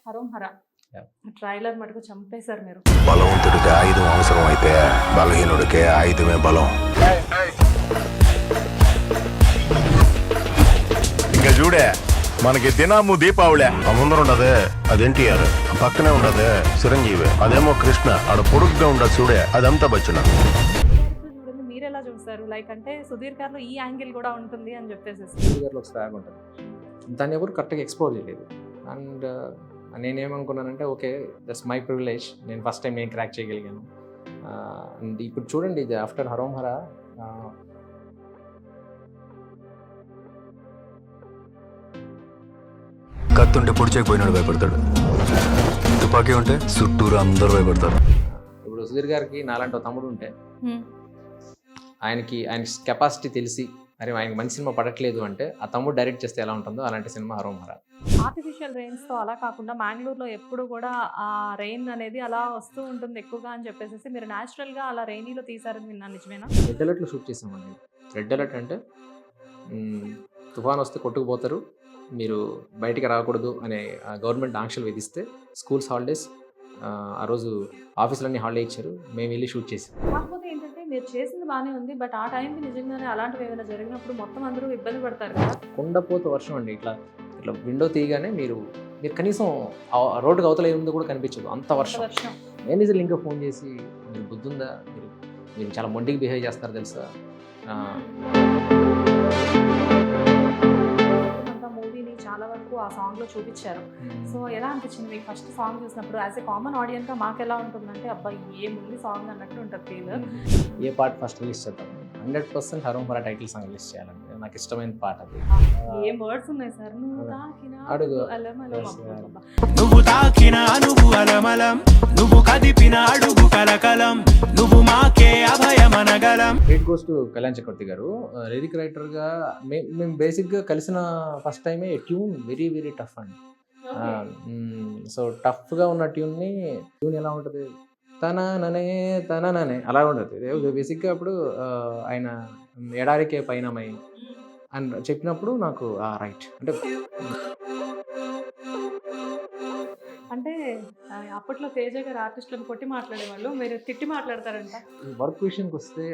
హరోం హర trailer మటుకు చంపేశారు మీరు. బలవంతుడికి ఆయుధం అవసరం అయితే బలహీనుడికి ఆయుధమే బలం. ఇంకా చూడే మనకి దినాము దీపావళి ముందర ఉండదు అది ఎన్టీఆర్, పక్కనే ఉండదు చిరంజీవి, అదేమో కృష్ణ, ఆడ పొడుగ్గా ఉండదు చూడే అదంతా బచ్చున. చూడండి మీరు ఎలా చూస్తారు, లైక్ అంటే సుధీర్ గారిలో ఈ యాంగిల్ కూడా ఉంటుంది అని చెప్పేసి. సుధీర్ గారిలో ఒక స్వాగ్ ఉంటుంది, దాన్ని ఎవరు కరెక్ట్గా ఎక్స్ప్లోర్ చేయలేదు. అండ్ నేనేమనుకున్నానంటే ఓకే దట్స్ మై ప్రివిలేజ్, నేను ఫస్ట్ టైం నేను క్రాక్ చేయగలిగాను. అండ్ ఇప్పుడు చూడండి ఇది ఆఫ్టర్ హరోం హర కత్తుంటే పొడిచేకపోయినాడు భయపడతాడు, తుపాకీ ఉంటే చుట్టూరు అందరూ భయపడతారు. ఇప్పుడు సుధీర్ గారికి నాలాంటి ఒక తమ్ముడు ఉంటే ఆయన కెపాసిటీ తెలిసి మరి ఆయనకి మంచి సినిమా పడట్లేదు అంటే ఆ తమ్ముడు డైరెక్ట్ చేస్తే ఎలా ఉంటుందో అలాంటి సినిమా హరోం హర. ఆర్టిఫిషియల్ రెయిన్స్ తో అలా కాకుండా మ్యాంగ్లూరులో ఎప్పుడు కూడా ఆ రెయిన్ అనేది అలా వస్తూ ఉంటుంది ఎక్కువగా అని చెప్పేసి మీరు న్యాచురల్ గా అలా రెయినీలో తీసారని విన్నాను, నిజమేనా? రెడ్ అలర్ట్లో షూట్ చేసామండి. రెడ్ అలర్ట్ అంటే తుఫాన్ వస్తే కొట్టుకుపోతారు, మీరు బయటికి రాకూడదు అనే గవర్నమెంట్ ఆంక్షలు విధిస్తే స్కూల్స్ హాలిడేస్, ఆ రోజు ఆఫీసులన్నీ హాలిడే ఇచ్చారు, మేము వెళ్ళి షూట్ చేసాం. కాకపోతే ఏంటంటే మీరు చేసింది బాగానే ఉంది, బట్ ఆ టైంకి నిజంగానే అలాంటివి ఏమైనా జరిగినప్పుడు మొత్తం అందరూ ఇబ్బంది పడతారు కదా. కొండపోత వర్షం అండి, ఇట్లా ఇట్లా విండో తీయగానే మీరు కనీసం రోడ్డుకి అవతల ఏముందో కూడా కనిపించదు, అంత వర్షం. మేనేజర్ ఇంకా ఫోన్ చేసి మీరు బుద్ధుందా, మీరు చాలా మొండికి బిహేవ్ చేస్తారు తెలుసా. మూవీని చాలా వరకు ఆ సాంగ్ లో చూపించారు. సో ఎలా అనిపించింది మీకు ఫస్ట్ సాంగ్ చూసినప్పుడు? యాజ్ ఎ కామన్ ఆడియన్స్ గా మాకు ఎలా ఉంటుందంటే అబ్బాయి ఏముంది సాంగ్ అన్నట్టు ఉంటుంది ఫీల్. ఏ పాట ఫస్ట్ రిలీజ్ చేద్దాం? 100% Harom Hara title song release చేయాలండి, నాకు ఇష్టమైన పాట అది. ఏం వర్డ్స్ ఉన్నాయి సార్? నువ్వు తాకిన అడుగు నువ్వు తాకిన అనువు అలమలం, నువ్వు కదిపిన అడుగు కలకలం, నువ్వు మాకే అభయమనగలం. క్రెడిట్ గోస్ టు కళ్యాణ్ చక్రవర్తి గారు. లిరిక్ రైటర్గా మేము బేసిక్గా కలిసిన ఫస్ట్ టైమే ట్యూన్ వెరీ వెరీ టఫ్ అండి. సో టఫ్గా ఉన్న ట్యూన్ ఎలా ఉంటుంది, తననే అలా ఉంటుంది బేసిక్గా. అప్పుడు ఆయన ఎడారికే పైనమై అని చెప్పినప్పుడు నాకు రైట్ అంటే అప్పట్లో తేజ గారు ఆర్టిస్టులను కొట్టి మాట్లాడేవాళ్ళు, మీరు తిట్టి మాట్లాడతారంట. వర్క్ విషయానికి వస్తే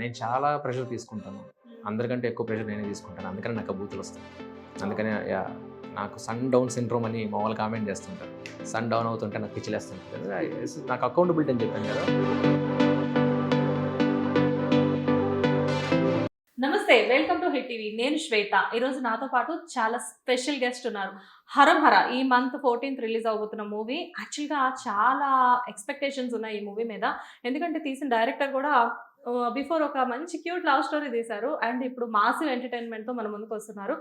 నేను చాలా ప్రెషర్ తీసుకుంటాను, అందరికంటే ఎక్కువ ప్రెషర్ నేనే తీసుకుంటాను, అందుకని నాకు బూతులు వస్తాయి. అందుకని నాకు సన్ డౌన్ సిండ్రోమ్ అని మామూలు కామెంట్ చేస్తుంటారు, సన్ డౌన్ అవుతుంటే నాకు పిచ్చిలేస్తుంటారు. నాకు అకౌంటబిలిటీ అని చెప్పాను కదా. నమస్తే, వెల్కమ్ టు హిట్ టీవీ. నేను శ్వేత. ఈరోజు నాతో పాటు చాలా స్పెషల్ గెస్ట్ ఉన్నారు. హరోం హర ఈ మంత్ 14th రిలీజ్ అవబోతున్న మూవీ. యాక్చువల్గా చాలా ఎక్స్పెక్టేషన్స్ ఉన్నాయి ఈ మూవీ మీద, ఎందుకంటే తీసిన డైరెక్టర్ కూడా బిఫోర్ ఒక మంచి క్యూట్ లవ్ స్టోరీ తీశారు, అండ్ ఇప్పుడు మాసివ్ ఎంటర్టైన్మెంట్తో మన ముందుకు వస్తున్నారు.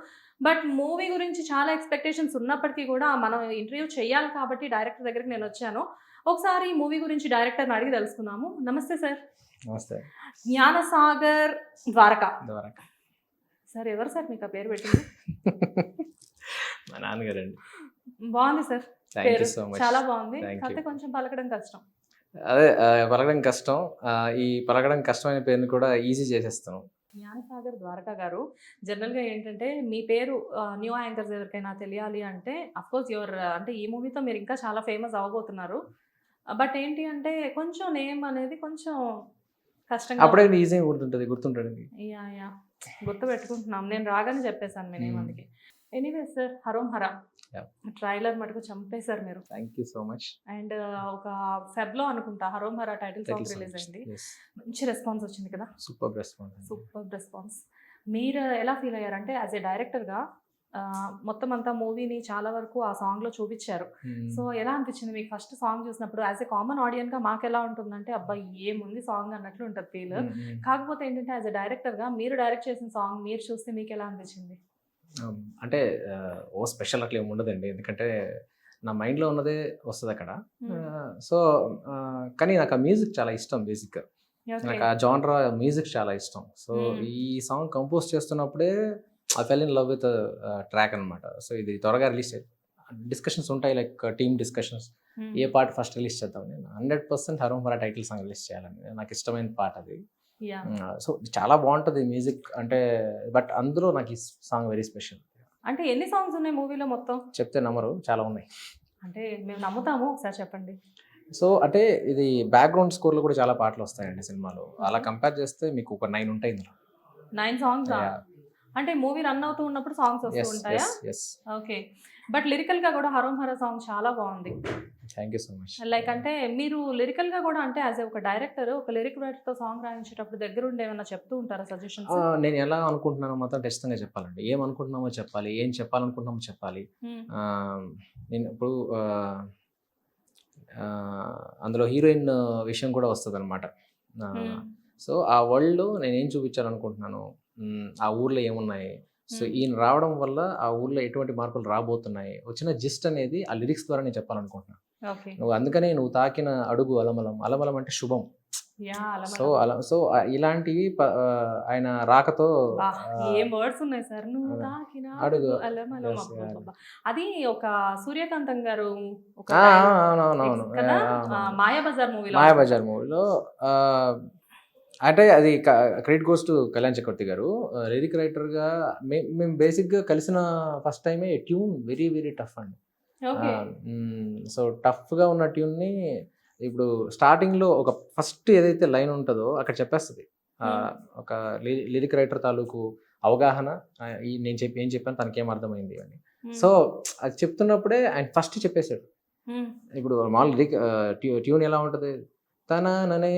బట్ మూవీ గురించి చాలా ఎక్స్పెక్టేషన్స్ ఉన్నప్పటికీ కూడా మనం ఇంటర్వ్యూ చేయాలి కాబట్టి డైరెక్టర్ దగ్గరికి నేను వచ్చాను. ఒకసారి ఈ మూవీ గురించి డైరెక్టర్ని అడిగి తెలుసుకుందాము. నమస్తే సార్. నమస్తే. జ్ఞానసాగర్ ద్వారకా సార్. ఎవరు సార్ మీకు ఆ పేరు పెట్టింది? మా నాన్నగారండి. బాగుంది sir, thank you so much. చాలా బాగుంది, కాకపోతే కొంచెం పలకడం కష్టం. అదే పలకడం కష్టం, ఈ పలకడం కష్టమైన పేరుని కూడా ఈజీ చేసేస్తాను. జ్ఞానసాగర్ ద్వారకా గారు, జనరల్గా ఏంటంటే మీ పేరు న్యూ యాంకర్స్ ఎవరికైనా తెలియాలి అంటే అఫ్కోర్స్ యువర్ అంటే ఈ మూవీతో మీరు ఇంకా చాలా ఫేమస్ అవ్వబోతున్నారు. బట్ ఏంటి అంటే కొంచెం నేమ్ అనేది కొంచెం కష్టంగా. అప్పుడే ఈజీగా గుర్తుంటుంది. యా గుర్తు పెట్టుకుంటున్నాం, నేను రాగానే చెప్పేశాను మీ నేమ్ అందుకే. ఎనీవే సార్, హరోం హర ట్రైలర్ మటుకు చంపేశారు మీరు. Thank you so much. And ఒక ఫెబ్లో అనుకుంటా హరోం హర టైటిల్ సాంగ్ రిలీజ్ అయింది. మంచి రెస్పాన్స్ వచ్చింది కదా. Super response. మీరు ఎలా ఫీల్ అయ్యారంటే యాజ్ ఏ డైరెక్టర్గా మొత్తం అంతా మూవీని చాలా వరకు ఆ సాంగ్లో చూపించారు. సో ఎలా అనిపించింది మీకు ఫస్ట్ సాంగ్ చూసినప్పుడు? యాజ్ ఏ కామన్ ఆడియన్గా మాకు ఎలా ఉంటుందంటే అబ్బాయి ఏముంది సాంగ్ అన్నట్లు ఉంటుంది ఫీల్. కాకపోతే ఏంటంటే యాజ్ ఏ డైరెక్టర్గా మీరు డైరెక్ట్ చేసిన సాంగ్ మీరు చూస్తే మీకు ఎలా అనిపించింది? అంటే ఓ స్పెషల్ అట్లా ఏమి ఉండదండి, ఎందుకంటే నా మైండ్లో ఉన్నదే వస్తుంది అక్కడ. సో కానీ నాకు ఆ మ్యూజిక్ చాలా ఇష్టం, బేసిక్గా నాకు ఆ జానరా మ్యూజిక్ చాలా ఇష్టం. సో ఈ సాంగ్ కంపోజ్ చేస్తున్నప్పుడే I fell in love with track అనమాట. సో ఇది త్వరగా రిలీజ్ డిస్కషన్స్ ఉంటాయి, లైక్ టీమ్ డిస్కషన్స్, ఏ పాట ఫస్ట్ రిలీజ్ చేద్దాం. నేను 100% Harom Hara title song release చేయాలని, నాకు ఇష్టమైన పాట అది. సో చాలా బాగుంటుంది మ్యూజిక్ అంటే, బట్ అందులో నాకు ఈ సాంగ్ వెరీ స్పెషల్. అంటే ఎన్ని సాంగ్స్ ఉన్నాయి మూవీలో మొత్తం? చెప్తే నమ్మరు, చాలా ఉన్నాయి. అంటే మేము నమ్ముతాము, ఒకసారి చెప్పండి. సో అంటే ఇది బ్యాక్గ్రౌండ్ స్కోర్లో కూడా చాలా పాటలు వస్తాయండి సినిమాలో. అలా కంపేర్ చేస్తే మీకు ఒక 9 ఉంటాయి ఇందులో. 9 సాంగ్సా? Yeah. అంటే మూవీ రన్ అవుతూ ఉన్నప్పుడు సాంగ్స్ వస్తూ ఉంటాయా? ఎస్. ఓకే. బట్ లిరికల్‌గా కూడా 'హరోం హరా' సాంగ్ చాలా బాగుంది. Thank you so much. Like అంటే మీరు లిరికల్‌గా కూడా అంటే యాజ్ ఒక డైరెక్టర్ ఒక లిరిక్ రైటర్‌తో సాంగ్ రాయించేటప్పుడు దగ్గరుండి ఏమైనా చెప్తూ ఉంటారా సజెషన్స్? నేను ఎలా అనుకుంటున్నానో మాత్రం ఖచ్చితంగా చెప్పాలండి. ఏమనుకుంటున్నామో చెప్పాలి, ఏం చెప్పాలనుకుంటున్నామో చెప్పాలి. హ్మ్. నేను ఇప్పుడు అందులో హీరోయిన్ విషయం కూడా వస్తుందన్నమాట. హ్మ్. సో ఆ వరల్డ్‌లో నేనేం చూపించాలనుకుంటున్నాను, ఆ ఊర్లో ఏమున్నాయి, సో ఈయన రావడం వల్ల ఆ ఊర్లో ఎటువంటి మార్పులు రాబోతున్నాయి, వచ్చిన జిస్ట్ అనేది ఆ లిరిక్స్ ద్వారా నేను చెప్పాలనుకుంటున్నాను. ఓకే. అందుకనే నువ్వు తాకిన అడుగు అలమలం, అలమలం అంటే శుభం. యాహ్! సో అలా ఇలాంటివి ఆయన రాకతో ఏం వర్డ్స్ ఉన్నాయి సార్. నువ్వు తాకిన అడుగు. అలమలం Yes, అబ్బబ్బబ్బా! అది ఒక సూర్యకాంతం గారు ఒక అవునవునవును. కదా, మాయాబజార్ మూవీలో. మాయాబజార్ మూవీలో అంటే అది క్రెడిట్ గోస్ టు కళ్యాణ్ చక్రవర్తి గారు. లిరిక్ రైటర్గా మేము బేసిక్గా కలిసిన ఫస్ట్ టైమే ట్యూన్ వెరీ వెరీ టఫ్ అండి. ఓకే. సో టఫ్గా ఉన్న ట్యూన్ని ఇప్పుడు స్టార్టింగ్లో ఒక ఫస్ట్ ఏదైతే లైన్ ఉంటుందో అక్కడ చెప్పేస్తుంది. ఒక లిరిక్ రైటర్ తాలూకు అవగాహన, నేను ఏం చెప్పాను తనకేం అర్థమైంది అని. సో అది చెప్తున్నప్పుడే ఆయన ఫస్ట్ చెప్పేశాడు. ఇప్పుడు మామూలు లిరిక్ ట్యూన్ ఎలా ఉంటుంది, తననే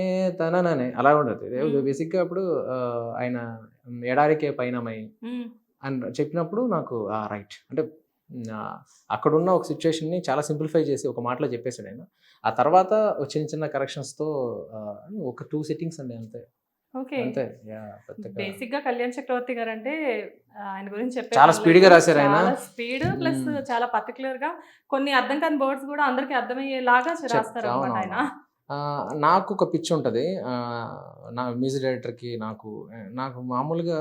అలా ఉంటుంది. బేసిక్గా అప్పుడు ఆయన ఎడారికే పైనమై అని చెప్పినప్పుడు నాకు రైట్ అంటే అక్కడున్న ఒక సిచ్యువేషన్ని చాలా సింప్లిఫై చేసి ఒక మాటలో చెప్పేశాడు ఆయన. ఆ తర్వాత చిన్న చిన్న కరెక్షన్స్తో ఒక 2 సిట్టింగ్స్ అండి అంతే. ఓకే. అంతే. బేసిక్ గా కళ్యాణ్ చక్రవర్తి గారు అంటే ఆయన గురించి చెప్పే చాలా స్పీడ్గా రాశారు ఆయన. చాలా స్పీడ్ ప్లస్ చాలా పర్టికులర్ గా కొన్ని అర్థం కాని వర్డ్స్ కూడా అందరికి అర్థమయ్యేలాగా రాస్తారు అన్నమాట ఆయన. నాకు ఒక పిచ్ ఉంటుంది నా మ్యూజిక్ డైరెక్టర్కి. నాకు మామూలుగా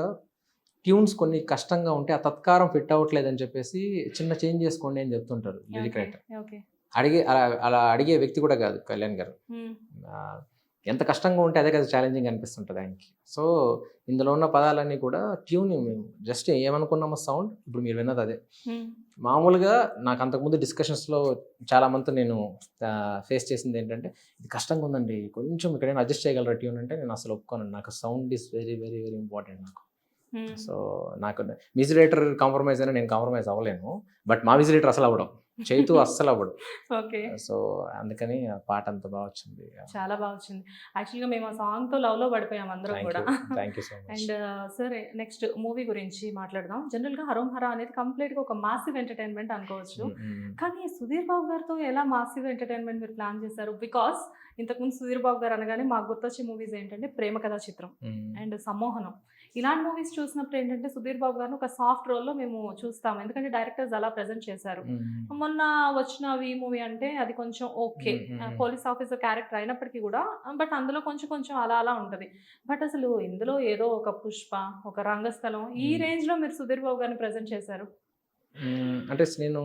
ట్యూన్స్ కొన్ని కష్టంగా ఉంటే ఆ తత్కారం ఫిట్ అవ్వట్లేదు అని చెప్పేసి చిన్న చేంజ్ చేసుకోండి అని చెప్తుంటారు లిరిక్ రైటర్. అలా అడిగే వ్యక్తి కూడా కాదు కళ్యాణ్ గారు. ఎంత కష్టంగా ఉంటే అదే కదా ఛాలెంజింగ్ అనిపిస్తుంటుంది ఆయనకి. సో ఇందులో ఉన్న పదాలన్నీ కూడా ట్యూన్ మేము జస్ట్ ఏమనుకున్నామో సౌండ్ ఇప్పుడు మీరు విన్నది అదే. మామూలుగా నాకు అంతకుముందు డిస్కషన్స్లో చాలా మంది నేను ఫేస్ చేసింది ఏంటంటే, ఇది కష్టంగా ఉందండి, కొంచెం ఇక్కడైనా అడ్జస్ట్ చేయగలరా ట్యూన్ అంటే, నేను అసలు ఒప్పుకోను. నాకు sound is very very very important నాకు. సో నాకు మ్యూజిక్ డైరెక్టర్ కాంప్రమైజ్ అయినా నేను కాంప్రమైజ్ అవ్వలేను, బట్ మా మ్యూజిక్ డైరెక్టర్ అసలు అవ్వడం చేతు అస్సలు అవ్వడు. ఓకే. సో అందుకని ఆ పాట అంత బాగా వచ్చింది. చాలా బాగా వచ్చింది. యాక్చువల్గా మేము ఆ సాంగ్ తో లవ్ లో పడిపోయాం అందరం కూడా. Thank you so much. And సరే, నెక్స్ట్ మూవీ గురించి మాట్లాడదాం. జనరల్ గా హరోం హరా అనేది కంప్లీట్ గా ఒక మాసివ్ ఎంటర్టైన్మెంట్ అనుకోవచ్చు. కానీ సుధీర్ బాబు గారితో ఎలా మాసివ్ ఎంటర్టైన్మెంట్ మీరు ప్లాన్ చేశారు? బికాస్ ఇంతకుముందు సుధీర్ బాబు గారు అనగానే మాకు గుర్తొచ్చే మూవీస్ ఏంటంటే ప్రేమ కథా చిత్రం అండ్ సమ్మోహనం. ఇలాంటి మూవీస్ చూసినప్పుడు ఏంటంటే సుధీర్ బాబు గారిని ఒక సాఫ్ట్ రోల్లో మేము చూస్తాము, ఎందుకంటే డైరెక్టర్స్ అలా ప్రెజెంట్ చేశారు. మొన్న వచ్చిన ఈ మూవీ అంటే అది కొంచెం ఓకే, పోలీస్ ఆఫీసర్ క్యారెక్టర్ అయినప్పటికీ కూడా, బట్ అందులో కొంచెం కొంచెం అలా అలా ఉంటుంది. బట్ అసలు ఇందులో ఏదో ఒక పుష్ప, ఒక రంగస్థలం, ఈ రేంజ్ లో మీరు సుధీర్ బాబు గారిని ప్రెజెంట్ చేశారు. అంటే నేను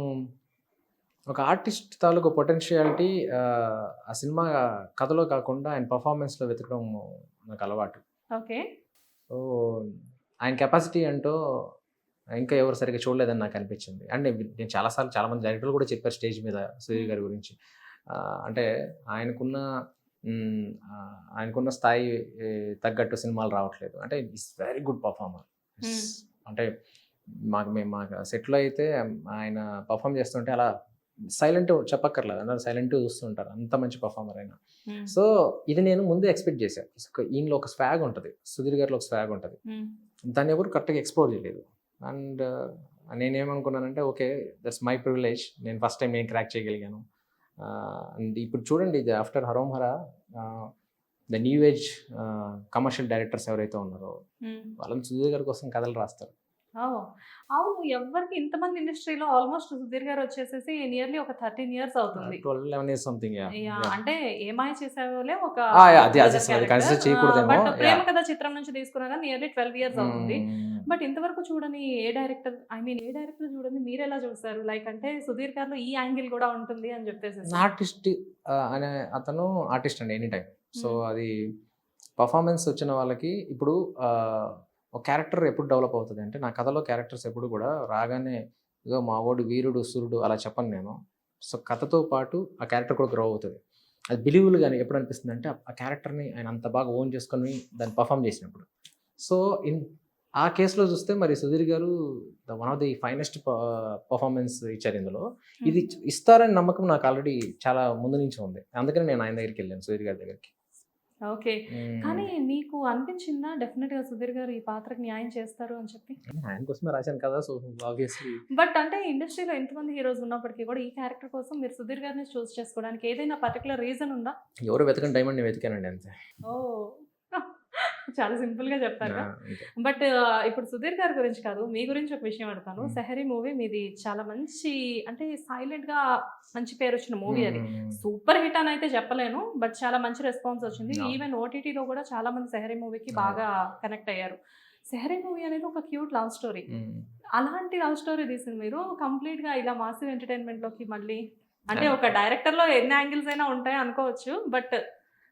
ఒక ఆర్టిస్ట్ తాలూకు పొటెన్షియాలిటీ ఆ సినిమా కథలో కాకుండా ఆయన పర్ఫార్మెన్స్లో వెతకడం నాకు అలవాటు. ఓకే. సో ఆయన కెపాసిటీ అంటూ ఇంకా ఎవరు సరిగ్గా చూడలేదని నాకు అనిపించింది. అండ్ నేను చాలాసార్లు చాలామంది డైరెక్టర్లు కూడా చెప్పారు స్టేజ్ మీద సుధీర్ గారి గురించి. అంటే ఆయనకున్న స్థాయి తగ్గట్టు సినిమాలు రావట్లేదు. అంటే ఇట్స్ వెరీ గుడ్ పర్ఫార్మర్. అంటే మా సెట్లో అయితే ఆయన పర్ఫామ్ చేస్తుంటే అలా సైలెంట్ చెప్పక్కర్లేదు, అందరూ సైలెంట్ చూస్తుంటారు, అంత మంచి పర్ఫార్మర్ అయినా. సో ఇది నేను ముందే ఎక్స్పెక్ట్ చేశాను. ఈయనలో ఒక స్వాగ్ ఉంటుంది, సుధీర్ గారిలో ఒక స్వాగ్ ఉంటుంది, దాన్ని ఎవరు కరెక్ట్గా ఎక్స్ప్లోర్ చేయలేదు. అండ్ నేనేమనుకున్నానంటే ఓకే, దట్స్ మై ప్రివిలేజ్, నేను ఫస్ట్ టైం నేను క్రాక్ చేయగలిగాను. అండ్ ఇప్పుడు చూడండి, after Harom Hara the new age commercial directors ఎవరైతే ఉన్నారో వాళ్ళని సుధీర్ గారి కోసం కథలు రాస్తారు. అవును, ఎవరికి ఇంతమంది ఇండస్ట్రీలో ఆల్మోస్ట్ సుధీర్ గారు వచ్చేసేసి నియర్లీ ఒక 13 years అవుతుంది. 12-11 years సంథింగ్. అంటే ఏమాయ చేసేవాళ్ళే ఒక ప్రేమ కథ చిత్రం నుంచి తీసుకున్నా నియర్లీ 12 years అవుతుంది. బట్ ఇంతవరకు చూడని ఏ డైరెక్టర్ చూడని మీరు ఎలా చూస్తారు? లైక్ అంటే సుధీర్ గారిలో ఈ యాంగిల్ కూడా ఉంటుంది అని చెప్పేసి. ఆర్టిస్ట్ అనే అతను ఆర్టిస్ట్ అండి ఎనీ టైం. సో అది పర్ఫార్మెన్స్ వచ్చిన వాళ్ళకి ఇప్పుడు ఒక క్యారెక్టర్ ఎప్పుడు డెవలప్ అవుతుంది అంటే, నా కథలో క్యారెక్టర్స్ ఎప్పుడు కూడా రాగానే ఇదో మా వాడు వీరుడు సురుడు అలా చెప్పను నేను. సో కథతో పాటు ఆ క్యారెక్టర్ కూడా గ్రో అవుతుంది. అది బిలీవబుల్ కానీ ఎప్పుడు అనిపిస్తుంది అంటే ఆ క్యారెక్టర్ని ఆయన అంత బాగా ఓన్ చేసుకొని దాన్ని పర్ఫామ్ చేసినప్పుడు. సో ఆ కేసులో చూస్తే మరి సుధీర్ గారు one of the finest performance ఇచ్చారు ఇందులో. ఇది ఇస్తారని నమ్మకం నాకు ఆల్రెడీ చాలా ముందు నుంచి ఉంది. అందుకని నేను ఆయన దగ్గరికి వెళ్ళాను, సుధీర్ గారి దగ్గరికి. ఓకే. కానీ మీకు అనిపించిందా డెఫినెట్‌గా సుధీర్ గారు ఈ పాత్రకి న్యాయం చేస్తారు అని చెప్పి? ఆయన కోసమే రాశాను కదా, సో ఆబ్వియస్లీ. బట్ అంటే ఇండస్ట్రీలో ఎంతమంది హీరోస్ ఉన్నప్పటికీ కూడా ఈ క్యారెక్టర్ కోసం మీరు సుధీర్ గారిని చూస్ చేసుకోవడానికి ఏదైనా పర్టికులర్ రీజన్ ఉందా? ఎవరో వెతకని డైమండ్ నేను వెతికానండి అంతే. ఓహ్! చాలా సింపుల్‌గా చెప్పారు. అంతే. బట్ ఇప్పుడు సుధీర్ గారి గురించి కాదు, మీ గురించి ఒక విషయం అడుగుతాను. 'సెహరీ' మూవీ మీది చాలా మంచి అంటే సైలెంట్‌గా మంచి పేరొచ్చిన మూవీ అది. సూపర్ హిట్ అని అయితే చెప్పలేను. బట్ చాలా మంచి రెస్పాన్స్ వచ్చింది. ఈవెన్ ఓటీటీలో కూడా చాలా మంది 'సెహరీ' మూవీకి బాగా కనెక్ట్ అయ్యారు. 'సెహరీ' మూవీ అనేది ఒక క్యూట్ లవ్ స్టోరీ. అలాంటి లవ్ స్టోరీ తీసింది మీరు కంప్లీట్‌గా ఇలా మాసివ్ ఎంటర్‌టైన్‌మెంట్‌లోకి మళ్ళీ అంటే ఒక డైరెక్టర్‌లో ఎన్ని యాంగిల్స్ అయినా ఉంటాయి అనుకోవచ్చు. But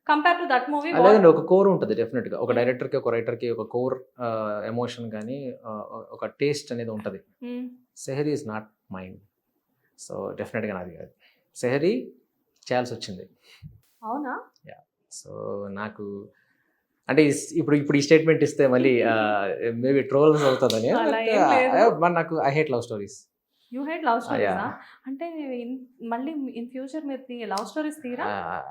compare to that movie లేదండి, ఒక కోర్ ఉంటుంది డెఫినెట్గా. ఒక డైరెక్టర్కి ఒక రైటర్కి ఒక కోర్ ఎమోషన్ కానీ ఒక టేస్ట్ అనేది ఉంటుంది. 'Sehari' is not mind. So డెఫినెట్గా నాది కాదు. 'సెహరీ' చేయాల్సి వచ్చింది. అవునా? యా. సో నాకు అంటే ఇప్పుడు ఈ స్టేట్మెంట్ ఇస్తే మళ్ళీ మేబీ ట్రోల్స్ అవుతుందని. అలా ఏం లేదు. బట్ నాకు I hate love stories. You hate love స్టోరీసా? Yeah. అంటే మళ్ళీ ఇన్ ఫ్యూచర్ మీరు లవ్ స్టోరీస్ తీరా?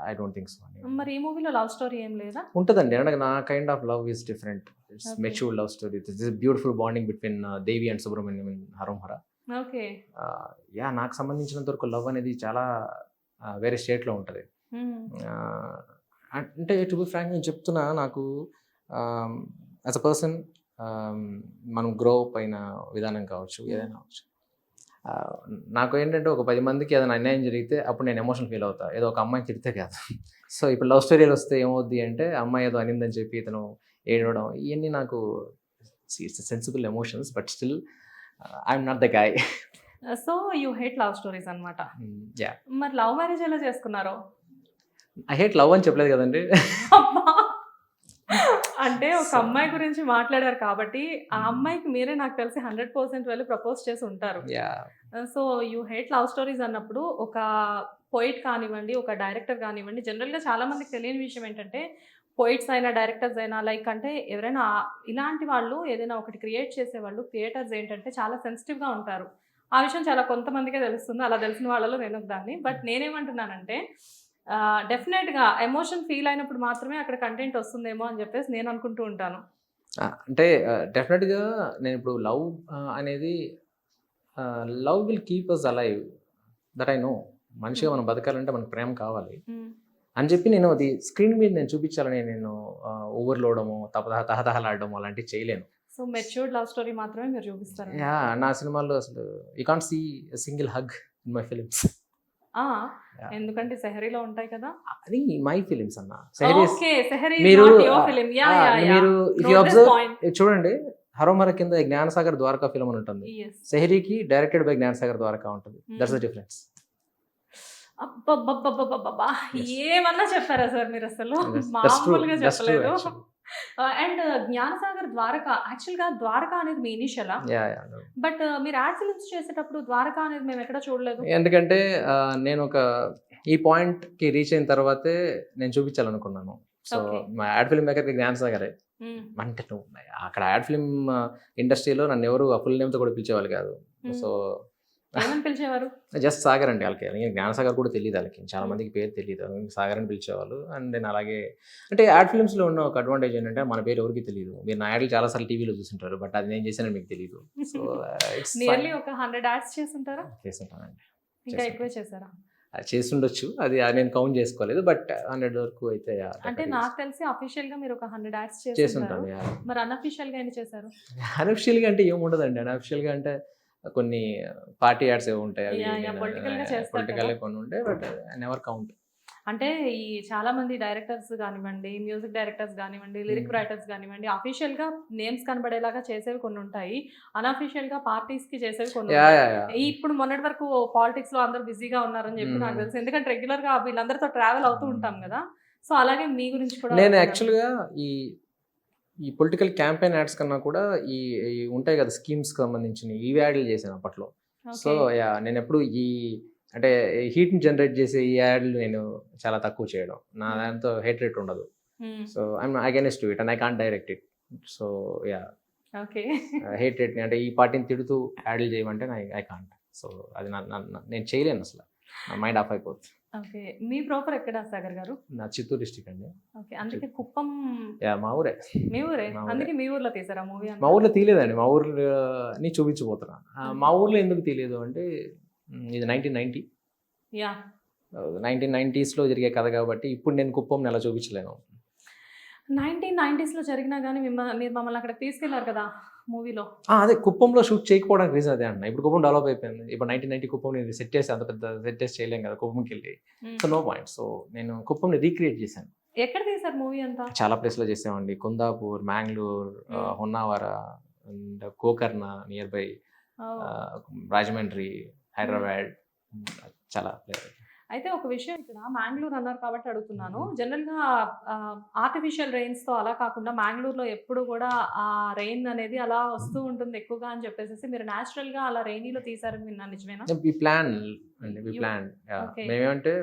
I don't think so. మరి ఈ మూవీలో లవ్ స్టోరీ ఏం లేదా? ఉంటుందండి, అంటే నా kind of love is different. It's Okay. Mature love story. This is beautiful bonding between Devi and Subrahmanyam in Haram Hara. Okay. Yeah, నాకు సంబంధించినంత వరకు లవ్ అనేది చాలా వేరే స్టేట్లో ఉంటుంది. అంటే టు బి ఫ్రాంక్ నేను చెప్తున్నా, నాకు యాజ్ అ పర్సన్ మనం గ్రో అప్ అయిన విధానం కావచ్చు, ఏదైనా కావచ్చు. నాకు ఏంటంటే ఒక 10 మందికి ఏదైనా అన్యాయం జరిగితే అప్పుడు నేను ఎమోషన్ ఫీల్ అవుతా, ఏదో ఒక అమ్మాయిని తిడితే కాదు. సో ఇప్పుడు లవ్ స్టోరీలు వస్తే ఏమవుద్ది అంటే అమ్మాయి ఏదో అనిందని చెప్పి ఇతను ఏడవడం, ఇవన్నీ నాకు sensible emotions. But still I'm not the guy. So you hate love stories అన్నమాట. యా, మరి లవ్ మ్యారేజ్ ఎలా చేసుకున్నారు? ఐ హేట్ లవ్ అని చెప్పలేదు కదండి. అంటే ఒక అమ్మాయి గురించి మాట్లాడారు కాబట్టి ఆ అమ్మాయికి మీరే నాకు తెలిసి 100% వెళ్ళి ప్రపోజ్ చేసి ఉంటారు. Yeah, so you hate love stories అన్నప్పుడు ఒక పోయిట్ కానివ్వండి, ఒక డైరెక్టర్ కానివ్వండి, జనరల్గా చాలా మందికి తెలియని విషయం ఏంటంటే పోయిట్స్ అయినా డైరెక్టర్స్ అయినా లైక్ అంటే ఎవరైనా ఇలాంటి వాళ్ళు ఏదైనా ఒకటి క్రియేట్ చేసేవాళ్ళు క్రియేటర్స్ ఏంటంటే చాలా సెన్సిటివ్గా ఉంటారు. ఆ విషయం చాలా కొంతమందికే తెలుస్తుంది. అలా తెలిసిన వాళ్ళలో నేను దాన్ని. బట్ నేనేమంటున్నానంటే డెఫినెట్గా ఎమోషన్ ఫీల్ అయినప్పుడు మాత్రమే అక్కడ కంటెంట్ వస్తుందేమో అని చెప్పేసి నేను అనుకుంటూ ఉంటాను. అంటే డెఫినెట్గా నేను ఇప్పుడు లవ్ అనేది love will keep us alive, that I know. మనిషిగా మనం బతకాలంటే మనకు ప్రేమ కావాలి అని చెప్పి నేను అది స్క్రీన్ మీద నేను చూపించాలని నేను ఓవర్లోడము తహతహలాడము అలాంటివి చేయలేను. సో మెచ్యూర్డ్ లవ్ స్టోరీ మాత్రమే మీరు చూపిస్తారు. యా, నా సినిమాల్లో అసలు you can't see single hug in my films. ఎందుకంటే సెహరీలో ఉంటాయి కదా. అది మై ఫిలిమ్స్ అన్న. ఓకే, సెహరీ మీరు ఫిలిం. మీరు ఇఫ్ యూ అబ్జర్వ్ చూడండి, హరోమర కింద జ్ఞానసాగర్ ద్వారకా ఫిల్మ్ అని ఉంటుంది. సెహరీకి డైరెక్టెడ్ బై జ్ఞానసాగర్ ద్వారకా ఉంటుంది. That's the difference. అబ్బబ్బబ్బబ్బబ్బబ్బా, ఏమన్నా చెప్పారా సార్ మీరు? అసలు మామూలుగా చెప్పలేదు. అండ్ జ్ఞానసాగర్ ద్వారకా, యాక్చువల్గా ద్వారకా అనేది మీ ఇనిషియలా? బట్ మీరు యాడ్ ఫిల్మ్స్ చేసేటప్పుడు ద్వారకా అనేది మేము ఎక్కడ చూడలేదు. ఎందుకంటే నేను ఒక ఈ పాయింట్కి రీచ్ అయిన తర్వాతే నేను చూపించాలనుకున్నాను. సో మా యాడ్ ఫిల్మ్ మేకర్కి జ్ఞానసాగరే. అంటే నువ్వు అక్కడ యాడ్ ఫిల్మ్ ఇండస్ట్రీలో నన్ను ఎవరు ఆ ఫుల్ నేమ్తో కూడా పిలిచేవాళ్ళు కాదు. సో ఏమని పిలిచేవారు? జస్ట్ సాగర్ అండి వాళ్ళకి. అలాగే జ్ఞానసాగర్ కూడా తెలియదు వాళ్ళకి, చాలా మందికి పేరు తెలియదు, సాగర్ అని పిలిచేవాళ్ళు. అండ్ నేను అలాగే అంటే యాడ్ ఫిల్మ్స్లో ఉన్న ఒక అడ్వాంటేజ్ ఏంటంటే మన పేరు ఎవరికి తెలియదు. మీరు నా యాడ్లు చాలాసార్లు టీవీలో చూస్తుంటారు, బట్ అది నేను చేశానని మీకు తెలియదు. సో ఇట్స్ నియర్లీ ఒక 100 యాడ్స్ చేస్తుంటారా? చేస్తుంటానండి. ఇంకా ఎక్కువే చేశారా? చేస్తుండొచ్చు, అది నేను కౌంట్ చేసుకోలేదు. బట్ 100 వరకు అయితే అంటే నాకు తెలిసి అఫీషియల్ గా మీరు ఒక 100 యాడ్స్ చేస్తుంటాను. మరి అన్అఫీషియల్ గా ఏం చేశారు? అన్అఫీషియల్ గా అంటే ఏముండదండి. అన్అఫీషియల్ గా అంటే కొన్ని పార్టీ యాడ్స్ ఏమి ఉంటాయి, పొలిటికల్ కొన్ని ఉంటాయి. But I never count. అంటే ఈ చాలా మంది డైరెక్టర్స్ కానివ్వండి, మ్యూజిక్ డైరెక్టర్స్ కానివ్వండి, లిరిక్ రైటర్స్ కానివ్వండి, అఫీషియల్ గా నేమ్స్ కనబడేలాగా చేసేవి కొన్ని ఉంటాయి, అన్అఫీషియల్ గా పార్టీస్ కి చేసేవి కొన్ని ఉంటాయి. ఇప్పుడు మొన్నటి వరకు పాలిటిక్స్ లో అందరూ బిజీగా ఉన్నారని చెప్పి నాకు తెలుసు, ఎందుకంటే రెగ్యులర్ గా వీళ్ళందరితో ట్రావెల్ అవుతూ ఉంటాం కదా. సో అలాగే మీ గురించి కూడా నేను యాక్చువల్గా ఈ పొలిటికల్ క్యాంపెయిన్ యాడ్స్ కన్నా కూడా ఈ ఉంటాయి కదా స్కీమ్స్ సంబంధించిన ఈ యాడ్లు చేశాను అప్పట్లో. సో నేను ఎప్పుడు ఈ అంటే హీట్ని జనరేట్ చేసే ఈ యాడ్లు నేను చాలా తక్కువ చేయడం, నా దాంతో హేట్ రేట్ ఉండదు. So I'm against to it and I can't direct it. So yeah, okay. Hate రేట్ని అంటే ఈ పార్టీని తిడుతూ యాడ్లు చేయమంటే ఐ కాంట్. సో అది నేను చేయలేను అసలు, నా మైండ్ ఆఫ్ అయిపోతుంది. ఓకే. మీ ప్రాపర్ ఎక్కడ సాగర్ గారు? నా చిత్తూరు డిస్ట్రిక్ట్ అండి. ఓకే. అందుకే కుప్పం యా, మా ఊరే. మీ ఊరే? మా ఊరే. అందుకే మీ ఊర్లో తీసారా మూవీ? మా ఊర్లో తీయలేదండి, మా ఊర్ని చూపించబోతున్నా. మా ఊర్లో ఎందుకు తీయలేదు అంటే ఇది 1990 యా 1990s జరిగే కథ కాబట్టి ఇప్పుడు నేను కుప్పం ఎలా చూపించలేను. 1990s లో జరిగినా కానీ మీరు మమ్మల్ని అక్కడ తీసుకెళ్లారు కదా మూవీలో. అదే కుప్పంలో షూట్ చేయకపోవడానికి రీజన్ అదే అన్న. ఇప్పుడు కుప్పం డెవలప్ అయిపోయింది. ఇప్పుడు 1990 కుప్పం నేను సెట్ చేసి అంత పెద్ద సెట్ చేసి చేయలేం కదా కుప్పంకి వెళ్ళి. So no point. సో నేను కుప్పంని రీక్రియేట్ చేశాను. ఎక్కడ తీసారు మూవీ అంతా? చాలా ప్లేస్లో చేసామండి. Kundapur, Mangalore, Honnavar and Gokarna nearby, Rajahmundry, Hyderabad, చాలా ప్లేస్. అయితే ఒక విషయం, ఇక్కడ మ్యాంగ్లూర్ అన్నారు కాబట్టి అడుగుతున్నాను. జనరల్గా ఆర్టిఫిషియల్ రెయిన్స్ తో అలా కాకుండా మ్యాంగ్లూర్లో ఎప్పుడు కూడా ఆ రెయిన్ అనేది అలా వస్తూ ఉంటుంది ఎక్కువగా అని చెప్పేసి మీరు న్యాచురల్ గా అలా రైనీలో తీసారని విన్నా, నిజమేనా? వి ప్లాన్ అండి, వి ప్లాన్. Okay. మేమేమంటే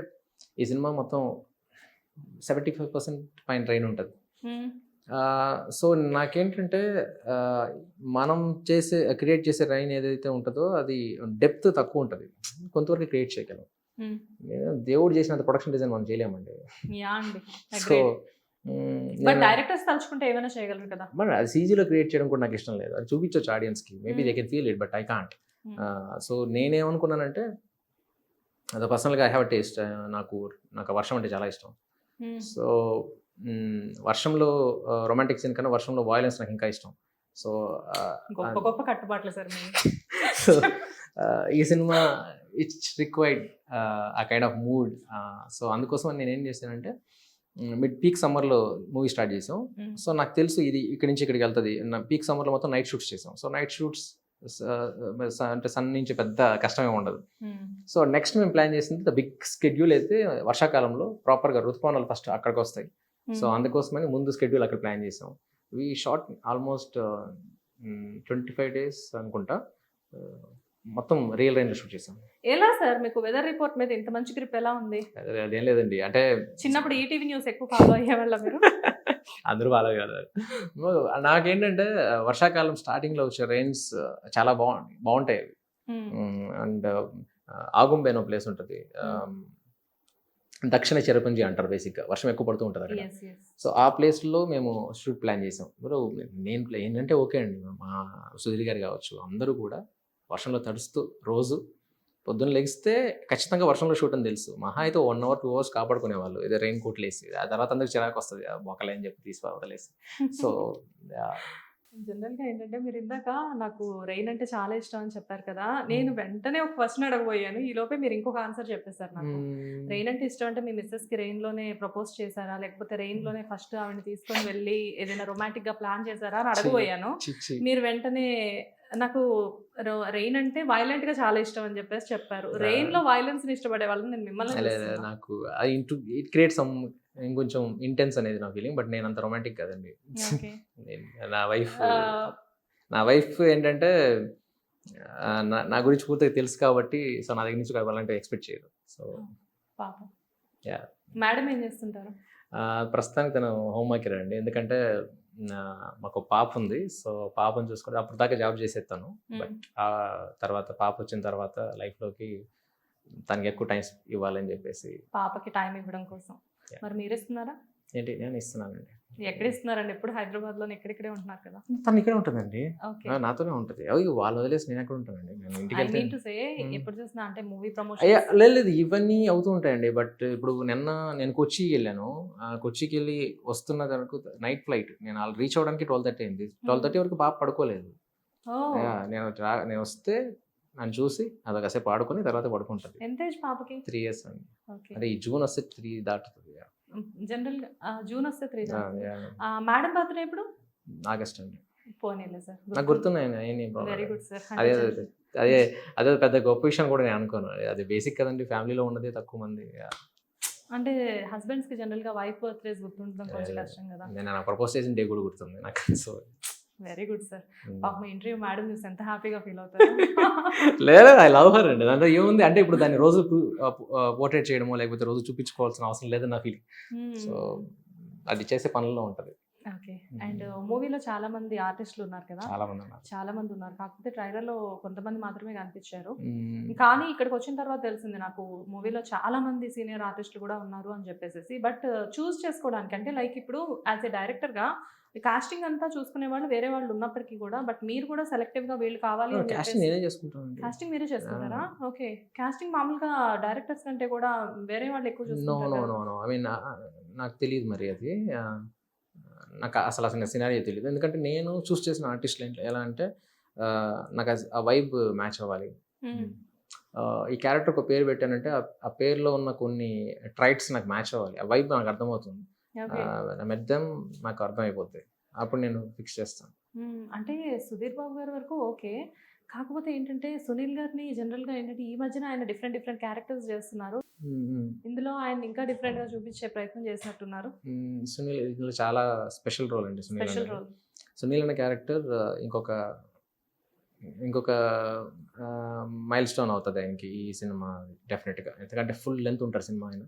ఈ సినిమా మొత్తం 75% పైన ట్రైన్ ఉంటుంది. సో నాకేంటంటే మనం క్రియేట్ చేసే రైన్ ఏదైతే ఉంటుందో అది డెప్త్ తక్కువ ఉంటుంది, కొంతవరకు క్రియేట్ చేయగలం. దేవుడు చేసినంత ప్రొడక్షన్ డిజైన్ మనం చేయలేమండి. యా అండి. సో బట్ డైరెక్టర్స్ తలుచుకుంటే ఏమైనా చేయగలరు కదా. మరి అది సీజీలో క్రియేట్ చేయడం కూడా నాకు ఇష్టం లేదు. అది చూపించవచ్చు ఆడియన్స్కి, maybe they can feel it, but I can't. So నేనేమనుకున్నానంటే అది పర్సనల్గా ఐ హ్యావ్ టేస్ట్. నాకు వర్షం అంటే చాలా ఇష్టం. సో వర్షంలో రొమాంటిక్ సీన్ కన్నా వర్షంలో వాయిలెన్స్ నాకు ఇంకా ఇష్టం. సో గొప్ప గొప్ప కట్టుబాట్లు సార్ మీరు. సో ఈ సినిమా ఇట్స్ రిక్వైర్డ్ ఆ కైండ్ ఆఫ్ మూడ్. సో అందుకోసం నేను ఏం చేశానంటే మిడ్ పీక్ సమ్మర్లో మూవీ స్టార్ట్ చేసాం. సో నాకు తెలుసు ఇది ఇక్కడి నుంచి ఇక్కడికి వెళ్తుంది. పీక్ సమ్మర్లో మొత్తం నైట్ షూట్స్ చేసాం. సో నైట్ షూట్స్ అంటే సన్ నుంచి పెద్ద కష్టమే ఉండదు. సో నెక్స్ట్ మేము ప్లాన్ చేసింది ద బిగ్ స్కెడ్యూల్ అయితే వర్షాకాలంలో ప్రాపర్గా ఋతుపవనాలు ఫస్ట్ అక్కడికి వస్తాయి. సో అందుకోసమని ముందు స్కెడ్యూల్ అక్కడ ప్లాన్ చేసాం. వీ షార్ట్ ఆల్మోస్ట్ 25 days అనుకుంటా, మొత్తం రియల్ రైన్లో షూట్ చేసాం. ఎలా సార్ మీకు వెదర్ రిపోర్ట్ మీద ఇంత మంచి గ్రిప్ ఎలా ఉంది? అదేం లేదండి, అంటే చిన్నప్పుడు ఈటీవీ న్యూస్ ఎక్కువ ఫాలో అయ్యేవాళ్ళ మీరు? అందరూ ఫాలో కాదు. నాకేంటంటే వర్షాకాలం స్టార్టింగ్లో వచ్చే రైన్స్ చాలా బాగుంటాయి. అండ్ ఆగుంబే అనే ప్లేస్ ఉంటుంది, దక్షిణ చెరపుంజి అంటారు బేసిక్గా, వర్షం ఎక్కువ పడుతూ ఉంటుంది అక్కడ. సో ఆ ప్లేస్లో మేము షూట్ ప్లాన్ చేసాం. నేను ఏంటంటే ఓకే అండి, మా సుధీర్ గారు కావచ్చు అందరూ కూడా వర్షంలో తడుస్తూ రోజు పొద్దున్న లెగిస్తే ఖచ్చితంగా వర్షంలో షూట్ అని తెలుసు. మహా అయితే 1 hour 2 hours కాపాడుకునేవాళ్ళు, ఏదో రెయిన్ కోట్లు వేసి. ఆ తర్వాత అందరికి చిరాకు వస్తుంది, మొక్కలే అని చెప్పి తీసి వదిలేసి. సో జనరల్గా ఏంటంటే మీరు ఇందాక నాకు రెయిన్ అంటే చాలా ఇష్టం అని చెప్పారు కదా, నేను వెంటనే ఒక క్వశ్చన్ అడగబోయాను, ఈ లోపే మీరు ఇంకొక ఆన్సర్ చెప్పేశారు నాకు. రెయిన్ అంటే ఇష్టం అంటే మీ మిస్సెస్ కి రెయిన్ లోనే ప్రపోజ్ చేశారా, లేకపోతే రెయిన్ లోనే ఫస్ట్ ఆవిడని తీసుకొని వెళ్ళి ఏదైనా రొమాంటిక్ గా ప్లాన్ చేశారా అని అడగబోయాను. మీరు వెంటనే నాకు రెయిన్ అంటే వైలెంట్ గా చాలా ఇష్టం అని చెప్పేసి చెప్పారు. రెయిన్ లో వైలెన్స్ ని ఇష్టపడే వాళ్ళని నేను మిమ్మల్ని నాకు ఇట్ క్రియేట్ సమ్ ఇంకొంచెం ఇంటెన్స్ అనేది నా ఫీలింగ్. బట్ నేను అంత రొమాంటిక్ కదండి. నా వైఫ్ ఏంటంటే నా గురించి పూర్తిగా తెలుసు కాబట్టి, సో నా దగ్గర నుంచి అలాంటివి ఎక్స్పెక్ట్ చేయరు. సో పాపం. మేడం ఏం చేస్తుంటారు? ప్రస్తుతానికి తను హోమ్ మేకర్ అండి, ఎందుకంటే మాకు పాప ఉంది. సో పాపను చూసుకుంటే అప్పుడు దాకా జాబ్ చేసేస్తాను. బట్ ఆ తర్వాత పాప వచ్చిన తర్వాత లైఫ్లోకి తనకి ఎక్కువ టైం ఇవ్వాలని చెప్పేసి, పాపకి టైం ఇవ్వడం కోసం. మరి మీరు ఇస్తున్నారా? ఏంటి, నేను ఇస్తున్నానండి. ఎక్కడ ఇస్తున్నారండి? ఎప్పుడు హైదరాబాద్ లో ఇక్కడిక్కడే ఉంటున్నారు కదా. తను ఇక్కడే ఉంటుందండి, నాతోనే ఉంటుంది. అవి వాళ్ళు వదిలేసి నేను ఎక్కడ ఉంటానండి. నేను ఇంటికి ఎప్పుడు చూసినా అంటే మూవీ ప్రమోషన్ లేదు, ఇవన్నీ అవుతూ ఉంటాయండి. బట్ ఇప్పుడు నేను కొచ్చికి వెళ్ళాను. కొచ్చికి వెళ్ళి వస్తున్న వరకు నైట్ ఫ్లైట్, నేను వాళ్ళు రీచ్ అవ్వడానికి 12:30 అయింది. 12:30 వరకు బాగా పడుకోలేదు. నేను వస్తే నన్ను చూసి అది కాసేపు ఆడుకొని తర్వాత పడుకుంటుంది. ఎంత ఏజ్ పాపకి? 3 years అండి. అంటే ఈ జూన్ వస్తే 3 దాటుతుంది. జనరల్ జూన్ వస్తే 3. మేడం బర్త్డే ఎప్పుడు? ఆగస్ట్ అండి. పోనీలే సార్, నాకు గుర్తున్నాయి. Very good sir. అదే పెద్ద గొప్ప విషయం కూడా నేను అనుకోను. అది బేసిక్ కదండి, ఫ్యామిలీలో ఉన్నదే తక్కువ మంది. అంటే హస్బెండ్స్ కి జనరల్ గా వైఫ్ బర్త్డేస్ గుర్తుండడం కొంచెం కష్టం కదా. నేను ప్రపోజ్ చేసిన డే కూడా గుర్తుంది నాకు. So very good sir. Hmm. పాపం ఇంటర్వ్యూ మేడం చూసి ఎంత హ్యాపీగా ఫీల్ అవుతారు. లేదు, ఐ లవ్ హర్ అండి. దాంట్లో ఏముంది అంటే ఇప్పుడు దాన్ని రోజు పోర్ట్రేట్ చేయడమో లేకపోతే రోజు చూపించుకోవాల్సిన అవసరం లేదని నా ఫీలింగ్. సో అది చేసే పనుల్లో ఉంటుంది. ఓకే. అండ్ మూవీలో చాలా మంది ఆర్టిస్టులు ఉన్నారు కదా, చాలా మంది ఉన్నారు. చాలా మంది ఉన్నారు. కాకపోతే ట్రైలర్ లో కొంతమంది మాత్రమే కనిపించారు. మ్మ్. కానీ ఇక్కడికి వచ్చిన తర్వాత తెలిసింది నాకు మూవీలో చాలా మంది సీనియర్ ఆర్టిస్టులు కూడా ఉన్నారు అని చెప్పేసి. బట్ చూస్ చేసుకోవడానికి అంటే లైక్ ఇప్పుడు యాజ్ ఏ డైరెక్టర్ గా కాస్టింగ్ అంతా చూసుకునే వాళ్ళు వేరే వాళ్ళు ఉన్నప్పటికీ కూడా బట్ మీరు కూడా సెలెక్టివ్ గా వీళ్ళు కావాలి అని కాస్టింగ్ నేనే చేసుకుంటాను. కాస్టింగ్ మీరే చేసుకుంటారా? ఓకే. కాస్టింగ్ మామూలుగా డైరెక్టర్స్ కంటే కూడా వేరే వాళ్ళు ఎక్కువ నో చూసుకుంటారు నో కదా. నో నో ఐ మీన్ నాకు తెలియదు మరి అది. నాకు అసలు సినారియో తెలియదు. ఎందుకంటే నేను చూస్ చేసిన ఆర్టిస్టులు ఎలా అంటే నాకు ఆ వైబ్ మ్యాచ్ అవ్వాలి. మ్మ్. ఈ క్యారెక్టర్ ఒక పేరు పెట్టానంటే ఆ పేరులో ఉన్న కొన్ని ట్రైట్స్ నాకు మ్యాచ్ అవ్వాలి. ఆ వైబ్ నాకు అర్థమవుతుంది. ఓకే. మెద్దం నాకు అర్థమైపోతుంది. అప్పుడు నేను ఫిక్స్ చేస్తాను. అంటే సుధీర్ బాబు గారి వరకు ఓకే. కాకపోతే ఏంటంటే సునీల్ గారిని జనరల్గా ఏంటంటే ఈ మధ్యన ఆయన డిఫరెంట్ డిఫరెంట్ క్యారెక్టర్స్ చేస్తున్నారు. ఇందులో ఆయన ఇంకా డిఫరెంట్ గా చూపించే ప్రయత్నం చేసినట్టున్నారు. సునీల్ ఇందులో చాలా స్పెషల్ రోల్ అండి. Special role. సునీల్ అనే క్యారెక్టర్ ఇంకొక మైల్ స్టోన్ అవుతుంది ఆయనకి ఈ సినిమా డెఫినెట్గా. ఎందుకంటే ఫుల్ లెంత్ ఉంటారు సినిమా ఆయన.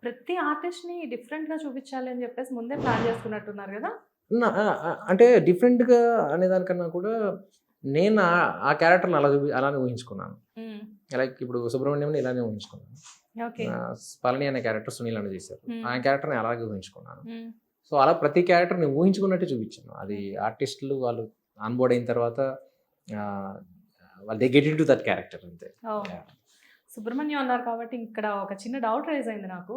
ప్రతి ఆర్టిస్ట్ ని డిఫరెంట్ గా చూపించాలి అని చెప్పేసి ముందే ప్లాన్ చేసుకున్నట్టున్నారు కదా. అంటే డిఫరెంట్గా అనేదానికన్నా కూడా నేను ఆ క్యారెక్టర్ని అలానే ఊహించుకున్నాను. లైక్ ఇప్పుడు సుబ్రహ్మణ్యం ఇలానే ఊహించుకున్నాను. ఓకే. పళని అనే క్యారెక్టర్ సునీల్ అని చేశారు. Hmm. ఆ క్యారెక్టర్ని అలాగే ఊహించుకున్నాను. సో అలా ప్రతి క్యారెక్టర్ నేను ఊహించుకున్నట్టే చూపించాను. అది ఆర్టిస్టులు వాళ్ళు ఆన్బోర్డ్ అయిన తర్వాత వాళ్ళు they get in to that character అంతే. సుబ్రహ్మణ్యం అన్నారు కాబట్టి ఇక్కడ ఒక చిన్న డౌట్ రైజ్ అయింది నాకు.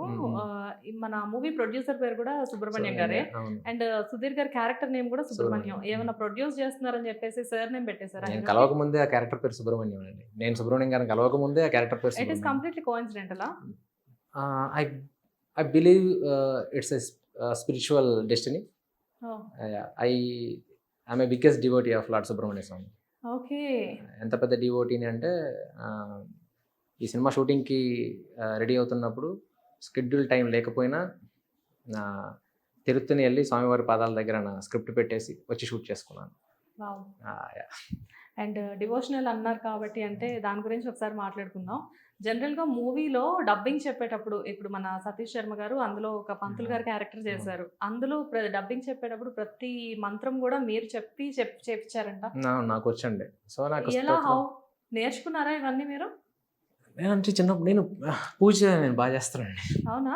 మన మూవీ ప్రొడ్యూసర్ పేరు కూడా సుబ్రహ్మణ్యం గారే అవును. అండ్ సుధీర్ గారి క్యారెక్టర్ నేమ్ కూడా సుబ్రహ్మణ్యం. ఏమైనా ప్రొడ్యూస్ చేస్తున్నారని చెప్పేసి సార్ నేమ్ పెట్టేశారు. నేను కలవక ముందే ఆ క్యారెక్టర్ పేరు సుబ్రహ్మణ్యం అండి. నేను సుబ్రహ్మణ్యం గారిని కలవక ముందే ఆ క్యారెక్టర్ పేరు ఇట్ ఈస్ సుబ్రహ్మణ్యం. కంప్లీట్లీ కోఇన్సిడెంటలా? I believe it's a spiritual destiny. I am a biggest devotee of Lord Subramania Swami. Okay. ఎంత పెద్ద డివోటీని అంటే ఈ సినిమా షూటింగ్కి రెడీ అవుతున్నప్పుడు స్కెడ్యూల్ టైం లేకపోయినా తిరుత్తని వెళ్ళి స్వామివారి పాదాల దగ్గర నా స్క్రిప్ట్ పెట్టేసి వచ్చి షూట్ చేసుకున్నాను. అండ్ డివోషనల్ అన్నారు కాబట్టి అంటే దాని గురించి ఒకసారి మాట్లాడుకుందాం. జనరల్గా మూవీలో డబ్బింగ్ చెప్పేటప్పుడు ఇప్పుడు మన సతీష్ శర్మ గారు అందులో ఒక పంతులు గారి క్యారెక్టర్ చేశారు. అందులో డబ్బింగ్ చెప్పేటప్పుడు ప్రతి మంత్రం కూడా మీరు చెప్పించారంట. నాకు వచ్చండి. సో నాకు ఎలా హౌ నేర్చుకున్నారా ఇవన్నీ మీరు? అంటే చిన్నప్పుడు నేను పూజ బాగా చేస్తానండి. అవునా?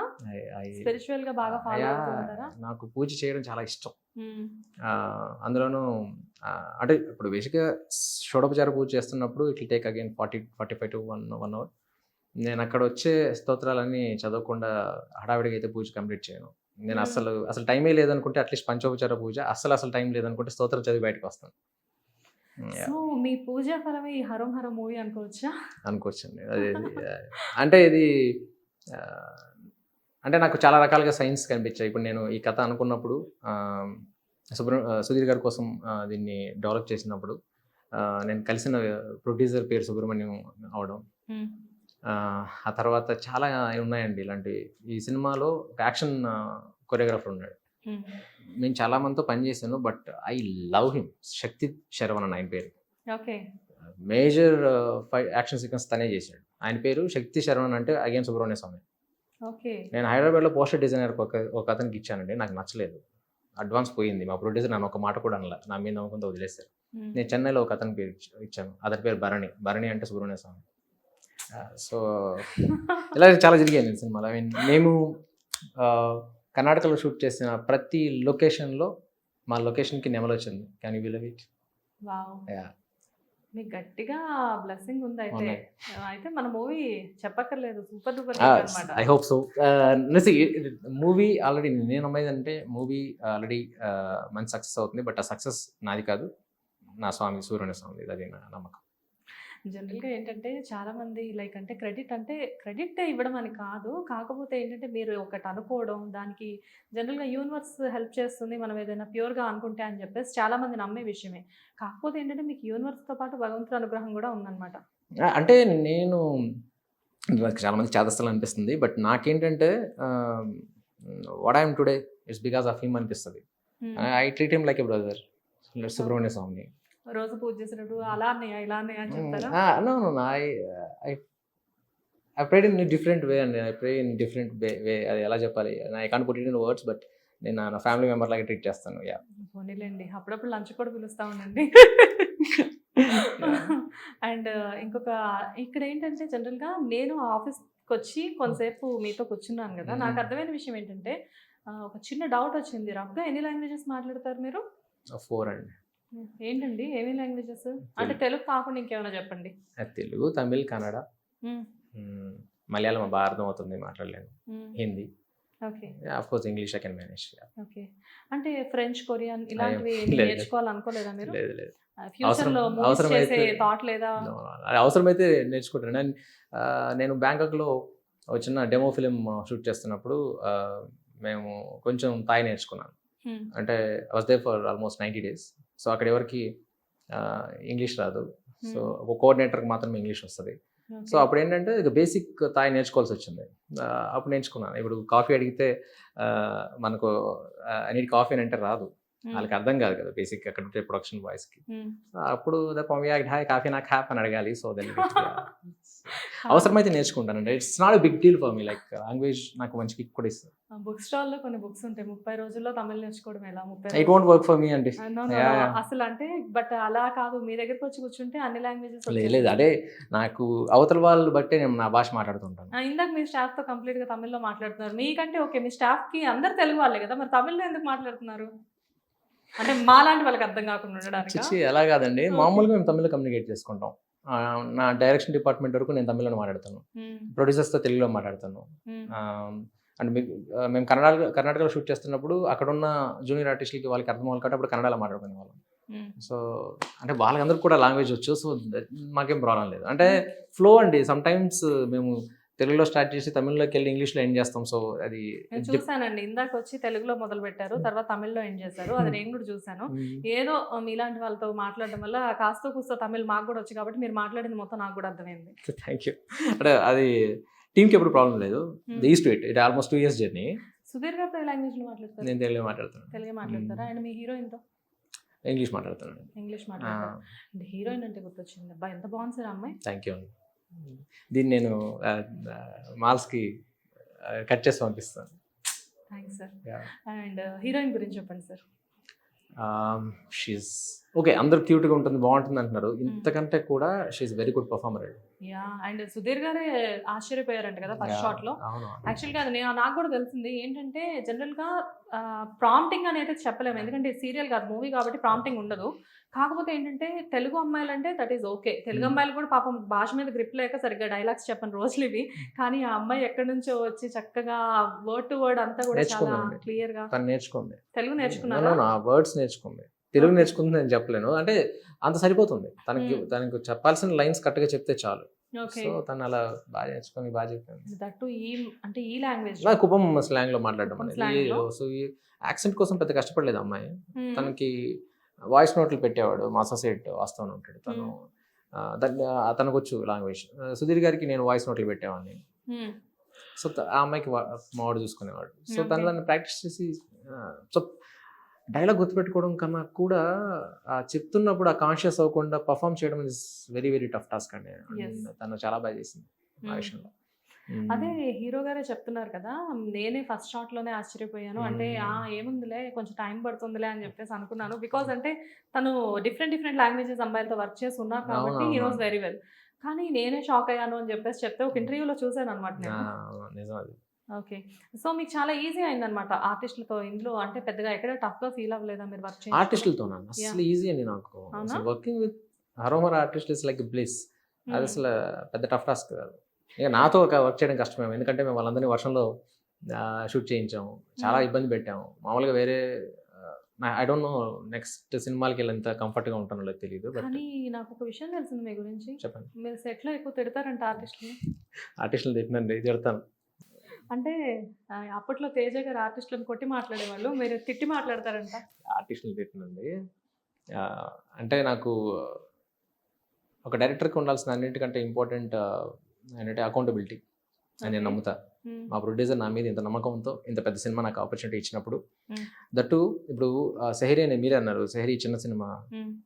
స్పిరిచువల్ గా బాగా ఫాలో అవుతుంటారా? నాకు పూజ చేయడం చాలా ఇష్టం. అందులోనూ అంటే ఇప్పుడు బేసిక్గా షోడోపచార పూజ చేస్తున్నప్పుడు it will take again 45 to 1 hour. నేను అక్కడ వచ్చే స్తోత్రాలన్నీ చదవకుండా హడావిడిగా అయితే పూజ కంప్లీట్ చేయను. నేను అసలు టైమే లేదనుకుంటే అట్లీస్ట్ పంచోపచార పూజ అసలు టైం లేదనుకుంటే స్తోత్రం చదివి బయటకు వస్తాను. సో మీ పూజా ఫలమే ఈ హరం హరం మూవీ అనుకోవచ్చా? అనుకోవచ్చండి. అది అంటే ఇది అంటే నాకు చాలా రకాలుగా సైన్స్ కనిపించాయి. ఇప్పుడు నేను ఈ కథ అనుకున్నప్పుడు సుధీర్ గారి కోసం దీన్ని డెవలప్ చేసినప్పుడు నేను కలిసిన ప్రొడ్యూసర్ పేరు సుబ్రహ్మణ్యం అవడం, ఆ తర్వాత చాలా ఉన్నాయండి ఇలాంటివి. ఈ సినిమాలో ఒక యాక్షన్ కొరియోగ్రాఫర్ ఉన్నాడు. నేను చాలా మందితో పనిచేశాను బట్ ఐ లవ్ హిమ్. శక్తి శరవణ్ అని ఆయన పేరు. ఓకే. మేజర్ యాక్షన్ సీక్వెన్స్ తనే చేశాడు. ఆయన పేరు శక్తి శరవణ్ అంటే అగైన్ సుబ్రహ్మణ్య స్వామి. ఓకే. నేను హైదరాబాద్లో పోస్టర్ డిజైనర్ ఒక అతనికి ఇచ్చానండి. నాకు నచ్చలేదు, అడ్వాన్స్ పోయింది. మా ప్రొడ్యూసర్ నన్ను ఒక మాట కూడా అనలా, నా మీద నమ్మకంతో వదిలేశారు. నేను చెన్నైలో ఒక అతని పేరు ఇచ్చాను. అతని పేరు భరణి అంటే సుబ్రహ్మణ్య స్వామి. సో ఇలా చాలా జరిగాయి సినిమాలో. ఐ మీన్ మేము కర్ణాటకలో షూట్ చేసిన ప్రతి లొకేషన్లో మా లొకేషన్కి నెమలు వచ్చింది. Can you believe it? మీకు గట్టిగా బ్లెస్సింగ్ ఉంది అయితే. అయితే మన మూవీ చెప్పక్కర్లేదు, సూపర్ డూపర్ అన్నమాట. I hope so. Movie already నేను నమ్మేది అంటే మూవీ ఆల్రెడీ మంచి సక్సెస్ అవుతుంది. బట్ ఆ సక్సెస్ నాది కాదు, నా స్వామి సుబ్రహ్మణ్య స్వామి. అది నా నమ్మకం. జనరల్గా ఏంటంటే చాలామంది లైక్ అంటే క్రెడిట్ ఇవ్వడం అని కాదు, కాకపోతే ఏంటంటే మీరు ఒకటి అనుకోవడం దానికి జనరల్గా యూనివర్స్ హెల్ప్ చేస్తుంది మనం ఏదైనా ప్యూర్గా అనుకుంటే అని చెప్పేసి చాలామంది నమ్మే విషయమే. కాకపోతే ఏంటంటే మీకు యూనివర్స్తో పాటు భగవంతుడి అనుగ్రహం కూడా ఉందన్నమాట. అంటే నేను చాలామంది చేదస్తలు అనిపిస్తుంది బట్ నాకేంటంటే what I'm today it's because of him అనిపిస్తుంది. I treat him like a brother. సుబ్రహ్మణ్య స్వామిని. రోజు పూజ చేసినప్పుడు అలా అన్నయ్య ఇలా అన్నయ్య అని చెప్తారా? No, no, no. I prayed in a different way and I pray in different way. అది ఎలా చెప్పాలి? I can't put it in words, but నేను నా ఫ్యామిలీ మెంబర్ లాగా ట్రీట్ చేస్తాను. యా. పోనీలేండి, అప్పుడప్పుడు లంచ్ కూడా పిలుస్తా ఉండండి. అండ్ ఇంకొక ఇక్కడ ఏంటంటే జనరల్గా నేను ఆఫీస్కి వచ్చి కొంతసేపు మీతో కూర్చున్నాను కదా, నాకు అర్థమైన విషయం ఏంటంటే ఒక చిన్న డౌట్ వచ్చింది. రఫ్గా ఎన్ని లాంగ్వేజెస్ మాట్లాడతారు మీరు? 4 అండి. ఏంటండి ఏమి లాంగ్వేజెస్? అంటే తెలుగు కాకుండా ఇంకేమైనా చెప్పండి. తెలుగు, తమిళ్, కన్నడ, మలయాళం బాగా అర్థం అవుతుంది, మాట్లాడలేను. Hindi, okay, of course English I can manage. Okay. అంటే ఫ్రెంచ్, కొరియన్ ఇలాంటివి లేదు. నేర్చుకోవాలనుకోలేదా మీరు? లేదు. ఫ్యూచర్లో మూవీస్ చేసే థాట్ లేదా? అవసరమైతే నేర్చుకుంటాను. నేను బ్యాంకాక్లో ఒక చిన్న డెమో ఫిలిం షూట్ చేస్తున్నప్పుడు మేము కొంచెం థాయ్ నేర్చుకున్నాను. అంటే was they for almost 90 days. So అక్కడ ఎవరికి ఇంగ్లీష్ రాదు, సో ఒక కోఆర్డినేటర్కి మాత్రమే ఇంగ్లీష్ వస్తుంది. సో అప్పుడు ఏంటంటే బేసిక్ థాయ్ నేర్చుకోవాల్సి వచ్చింది. అప్పుడు నేర్చుకున్నాను. ఇప్పుడు కాఫీ అడిగితే మనకు ఐ నీడ్ కాఫీ అని అంటే రాదు, వాళ్ళకి అర్థం కాదు కదా బేసిక్ అక్కడ ఉంటే ప్రొడక్షన్ బాయ్స్కి. అప్పుడు హాయ్ కాఫీ నాకు హ్యాప్ అని అడగాలి. సో దెన్ అవసరమైతే నేర్చుకుంటానండి. It's not a big deal for me. Like language నాకు మంచి కిక్ కూడా ఇస్తుంది. బుక్ స్టాల్లో కొన్ని బుక్స్ ఉంటాయి, 30 రోజుల్లో తమిళ్ నేర్చుకోవడం ఎలా? 30 it won't work for me అండి. అసలు అంటే బట్ అలా కాదు, మీ దగ్గరకు వచ్చి కూర్చుంటే అన్ని లాంగ్వేజెస్. లేదు, అదే నాకు అవతల వాళ్ళు బట్టే నేను నా భాష మాట్లాడుతుంటాను. ఇందాక మీ స్టాఫ్ తో కంప్లీట్ గా తమిళ్లో మాట్లాడుతున్నారు. మీకంటే ఓకే, మీ స్టాఫ్ కి అందరు తెలుగు వాళ్ళే కదా, మరి తమిళ్లో ఎందుకు మాట్లాడుతున్నారు? అంటే మాలాంటి వాళ్ళకి అర్థం కాకుండా ఉండడానికి? ఎలా కాదండి, మామూలుగా మేము తమిళ్లో కమ్యూనికేట్ చేసుకుంటాం. నా డైరెక్షన్ డిపార్ట్మెంట్ వరకు నేను తమిళ్లో మాట్లాడతాను, ప్రొడ్యూసర్స్తో తెలుగులో మాట్లాడతాను. అండ్ మేము కర్ణాటకలో షూట్ చేస్తున్నప్పుడు అక్కడ ఉన్న జూనియర్ ఆర్టిస్టులకి వాళ్ళకి అర్థం అవ్వాలి కాబట్టి అప్పుడు కన్నడలో మాట్లాడుకునే వాళ్ళం. సో అంటే వాళ్ళందరికీ కూడా లాంగ్వేజ్ వచ్చు, సో మాకేం ప్రాబ్లం లేదు. అంటే ఫ్లో అండి. సమ్ టైమ్స్ మేము తెలుగులో స్టార్ట్ చేసి తమిళ్లోకి వెళ్ళి ఇంగ్లీష్లో ఎండ్ చేస్తాం. సో అది చూసానండి, ఇందాక వచ్చి తెలుగులో మొదలు పెట్టారు, తర్వాత తమిళ్లో ఎండ్ చేశారు. అది నేను కూడా చూసాను. ఏదో మీలాంటి వాళ్ళతో మాట్లాడడం వల్ల కాస్త కూస్తో తమిళ్ మాకు కూడా వచ్చి కాబట్టి మీరు మాట్లాడింది మొత్తం నాకు కూడా అర్థమైంది. Thank you. అంటే అది టీంకి ఎప్పుడు ప్రాబ్లం లేదు. Is to it almost 2 years journey. Sudheer గారితో ఏ లాంగ్వేజ్ మాట్లాడతారు? నేను తెలుగు మాట్లాడతాను. తెలుగు మాట్లాడతారా? అండ్ మీ హీరోయిన్తో? ఇంగ్లీష్ మాట్లాడతాను. ఇంగ్లీష్ మాట్లాడతారు. అంటే హీరోయిన్ అంటే గుర్తొచ్చింది, అబ్బా ఎంత బాగుంది సార్ అమ్మాయి. థ్యాంక్ యూ అండి. దీన్ని నేను మాల్స్కి కట్ చేసి పంపిస్తాను. Thanks sir. అండ్ హీరోయిన్ గురించి చెప్పండి సార్. షీఈస్ ఓకే, అందరు క్యూట్గా ఉంటుంది, బాగుంటుంది అంటున్నారు. ఇంతకంటే కూడా she's very good performer. Yeah, and Sudheer గారే ఆశ్చర్యపోయారంట కదా ఫస్ట్ షాట్ లో. యాక్చువల్గా అది నాకు కూడా తెలిసింది. ఏంటంటే జనరల్గా ప్రాంప్టింగ్ అనేది చెప్పలేము, ఎందుకంటే సీరియల్ కాదు, మూవీ కాబట్టి ప్రాంప్టింగ్ ఉండదు. కాకపోతే ఏంటంటే తెలుగు అమ్మాయిలు అంటే దట్ ఈస్ ఓకే. తెలుగు అమ్మాయిలు కూడా పాపం భాష మీద గ్రిప్ లేక సరిగ్గా డైలాగ్స్ చెప్పని రోజులు ఇవి. కానీ ఆ అమ్మాయి ఎక్కడి నుంచో వచ్చి చక్కగా వర్డ్ టు వర్డ్ అంతా కూడా చాలా క్లియర్ గా నేర్చుకుంది. తెలుగు నేర్చుకున్నాను, వర్డ్స్ నేర్చుకుంది, తెలుగు నేర్చుకుంది నేను చెప్పలేను. అంటే అంత సరిపోతుంది తనకు చెప్పాల్సిన లైన్స్ కరెక్ట్గా చెప్తే చాలు. సో తను అలా బాగా నేర్చుకొని బాగా చెప్పింది. దట్టు ఈ అంటే ఈ లాంగ్వేజ్ కుప్పం స్లాంగ్ లో మాట్లాడడం అనేది. సో ఈ యాక్సెంట్ కోసం పెద్ద కష్టపడలేదు అమ్మాయి. తనకి వాయిస్ నోట్లు పెట్టేవాడు మా అసోసియేట్ వాస్తవం ఉంటాడు తను. తనకు వచ్చు లాంగ్వేజ్. సుధీర్ గారికి నేను వాయిస్ నోట్లు పెట్టేవాడిని. సో ఆ అమ్మాయికి మావాడు చూసుకునేవాడు. సో దాన్ని ప్రాక్టీస్ చేసి సో డైలాగ్ గుర్తుపెట్టుకోవడం కన్నా కూడా చెప్తున్నప్పుడు ఆ కాన్షియస్ అవ్వకుండా పర్ఫామ్ చేయడం is very very tough task అండి. తను చాలా బాగా చేసింది ఆ విషయంలో. అదే హీరో గారే చెప్తున్నారు కదా, నేనే ఫస్ట్ షాట్ లోనే ఆశ్చర్యపోయాను. అంటే ఏముందిలే కొంచెం టైం పడుతుందిలే అని చెప్పేసి అనుకున్నాను. బికాజ్ అంటే తను డిఫరెంట్ లాంగ్వేజెస్ అమ్మాయిలతో వర్క్ చేసి ఉన్నారు కాబట్టి హీ నోస్ వెరీ వెల్. కానీ నేనే షాక్ అయ్యాను అని చెప్పేసి చెప్తే ఒక ఇంటర్వ్యూలో చూసాను అనమాట నేను. ఓకే, సో మీకు చాలా ఈజీ అయిందనమాట ఆర్టిస్టులతో ఇందులో. అంటే పెద్దగా ఎక్కడ టఫ్ గా ఫీల్ అవ్వలేదా మీరు వర్క్ చేసి? ఆర్టిస్టులతో అసలు ఈజీ అండి నాకు. Working with Haromhara artist is like bliss. అది అసలు పెద్ద టఫ్ టాస్క్ కాదు. ఇక నాతో ఒక వర్క్ చేయడం కష్టమేమో, ఎందుకంటే మేము వాళ్ళందరినీ వర్షంలో షూట్ చేయించాము, చాలా ఇబ్బంది పెట్టాము. మామూలుగా వేరే ఐ డోంట్ నో నెక్స్ట్ సినిమాలకి వెళ్ళి ఎంత కంఫర్ట్గా ఉంటానో లేదు తెలియదు. కానీ నాకు ఒక విషయం తెలిసింది మీ గురించి. చెప్పండి. మీరు సెట్లో ఎక్కువ తిడతారంట ఆర్టిస్టులు. ఆర్టిస్టులు తిట్టినండి, తిడతాను. అంటే అప్పట్లో తేజ గారు ఆర్టిస్టులను కొట్టి మాట్లాడేవాళ్ళు, మీరు తిట్టి మాట్లాడతారంట. ఆర్టిస్టులు తిట్టినండి. అంటే నాకు ఒక డైరెక్టర్కి ఉండాల్సిన అన్నింటికంటే ఇంపార్టెంట్ ఏంటంటే అకౌంటబిలిటీ అని నేను నమ్ముతా. మా ప్రొడ్యూసర్ నా మీద ఇంత నమ్మకంతో ఇంత పెద్ద సినిమా నాకు ఆపర్చునిటీ ఇచ్చినప్పుడు Hmm. దట్టు ఇప్పుడు సెహరీ అని మీరే అన్నారు, సెహరీ చిన్న సినిమా.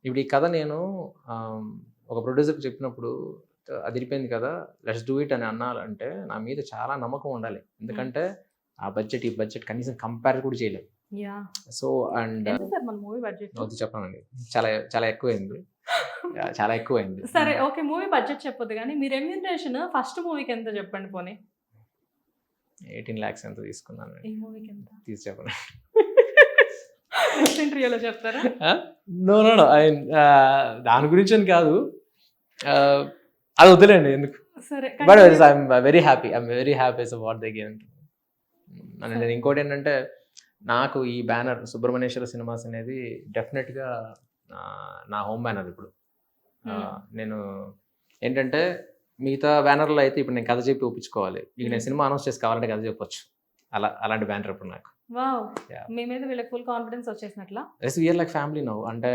ఇప్పుడు ఈ కథ నేను ఒక ప్రొడ్యూసర్కి చెప్పినప్పుడు అది ఇరిపోయింది కదా, లెట్స్ డూ ఇట్ అని అన్నాలంటే నా మీద చాలా నమ్మకం ఉండాలి. ఎందుకంటే ఆ బడ్జెట్ ఈ బడ్జెట్ కనీసం కంపేర్ కూడా చేయలేదు. సో అండ్ ఎంత సార్ మన మూవీ బడ్జెట్? వద్దు చెప్పానండి, చాలా చాలా ఎక్కువైంది. చాలా ఎక్కువైంది. సరే ఓకే, మూవీ బడ్జెట్ చెప్పొద్దు కానీ మీ రెమ్యూనరేషన్ ఫస్ట్ మూవీకి ఎంత చెప్పండి పోనీ. 18 lakhs ఎంత తీసుకున్నాను ఈ మూవీకి ఎంత? తీసి చెప్పండి. నెక్స్ట్ ఇంటర్వ్యూలో చెప్తారా? నో నో నో దాని గురించి అని కాదు, అది వద్దులేండి ఎందుకు. సరే but I'm very happy what they game. And నేను ఇంకోటి ఏంటంటే, నాకు ఈ బ్యానర్ సుబ్రహ్మణ్యేశ్వర సినిమాస్ అనేది డెఫినెట్గా నా హోమ్ బ్యానర్. ఇప్పుడు నేను ఏంటంటే మిగతా బ్యానర్లో అయితే ఇప్పుడు నేను కథ చెప్పి ఒప్పించుకోవాలి, ఇక నేను సినిమా అనౌన్స్ చేసి కావాలంటే కథ చెప్పొచ్చు. అలాంటి బ్యానర్ ఇప్పుడు నాకు. Wow, Yeah. మీ మీద వీళ్ళకి ఫుల్ కాన్ఫిడెన్స్ వచ్చేసినట్లా? We're like family now. అంటే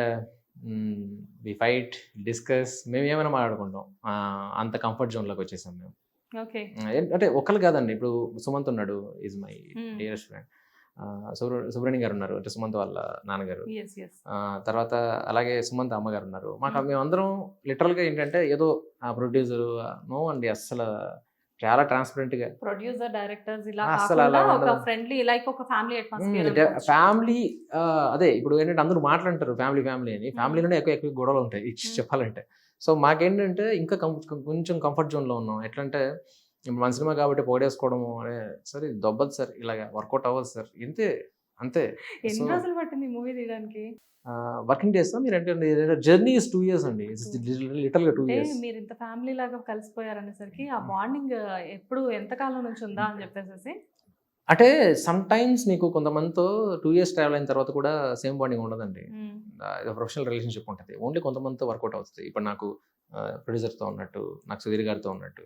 వి ఫైట్, డిస్కస్, మేము ఏమైనా మాట్లాడుకుంటాం. అంత కంఫర్ట్ జోన్లోకి వచ్చేసాం మేము. ఓకే. అంటే ఒకళ్ళు కాదండి, ఇప్పుడు సుమంత్ ఉన్నాడు, is my dearest friend. Subrahmanyam గారు ఉన్నారు, అంటే సుమంత్ వాళ్ళ నాన్నగారు. తర్వాత అలాగే సుమంత్ అమ్మగారు ఉన్నారు. మాకు మేమందరం లిటరల్గా ఏంటంటే ఏదో ఆ ప్రొడ్యూసర్ నో అండి, అస్సలు చాలా ట్రాన్స్పరెంట్ గా ప్రొడ్యూసర్ డైరెక్టర్స్ ఇలా అసలు అలా కాకుండా ఒక ఉండదు. ఫ్రెండ్లీ లైక్ ఒక ఫ్యామిలీ అట్మాస్ఫియర్. ఫ్యామిలీ అదే ఇప్పుడు ఏంటంటే అందరూ మాట్లాంటారు ఫ్యామిలీ అని, ఫ్యామిలీలోనే ఎక్కువ గొడవలు ఉంటాయి చెప్పాలంటే. సో మాకేంటంటే ఇంకా కొంచెం కంఫర్ట్ జోన్లో ఉన్నాం. ఎట్లా అంటే ఇప్పుడు మన సినిమా కాబట్టి పొగడేసుకోవడము సరే దొబ్బదు సార్, ఇలాగ వర్కౌట్ అవ్వదు సార్, అంతే. ఎన్ని రోజులు పట్టింది మూవీ తీయడానికి? వర్కింగ్ డేస్ మీరు అంటే జర్నీ ఇస్ 2 years అండి, లిటరల్గా 2 years. మీరు ఇంత ఫ్యామిలీ లాగా కలిసిపోయారనేసరికి ఆ బాండింగ్ ఎప్పుడు ఎంత కాలం నుంచి ఉందా అని చెప్పేసి. అంటే సమ్ టైమ్స్ మీకు కొంతమందితో 2 years ట్రావెల్ అయిన తర్వాత కూడా సేమ్ బాండింగ్ ఉండదండి, ప్రొఫెషనల్ రిలేషన్షిప్ ఉంటుంది. ఓన్లీ కొంతమందితో వర్కౌట్ అవుతుంది. ఇప్పుడు నాకు ప్రొడ్యూసర్తో ఉన్నట్టు, నాకు సుధీర్ గారితో ఉన్నట్టు.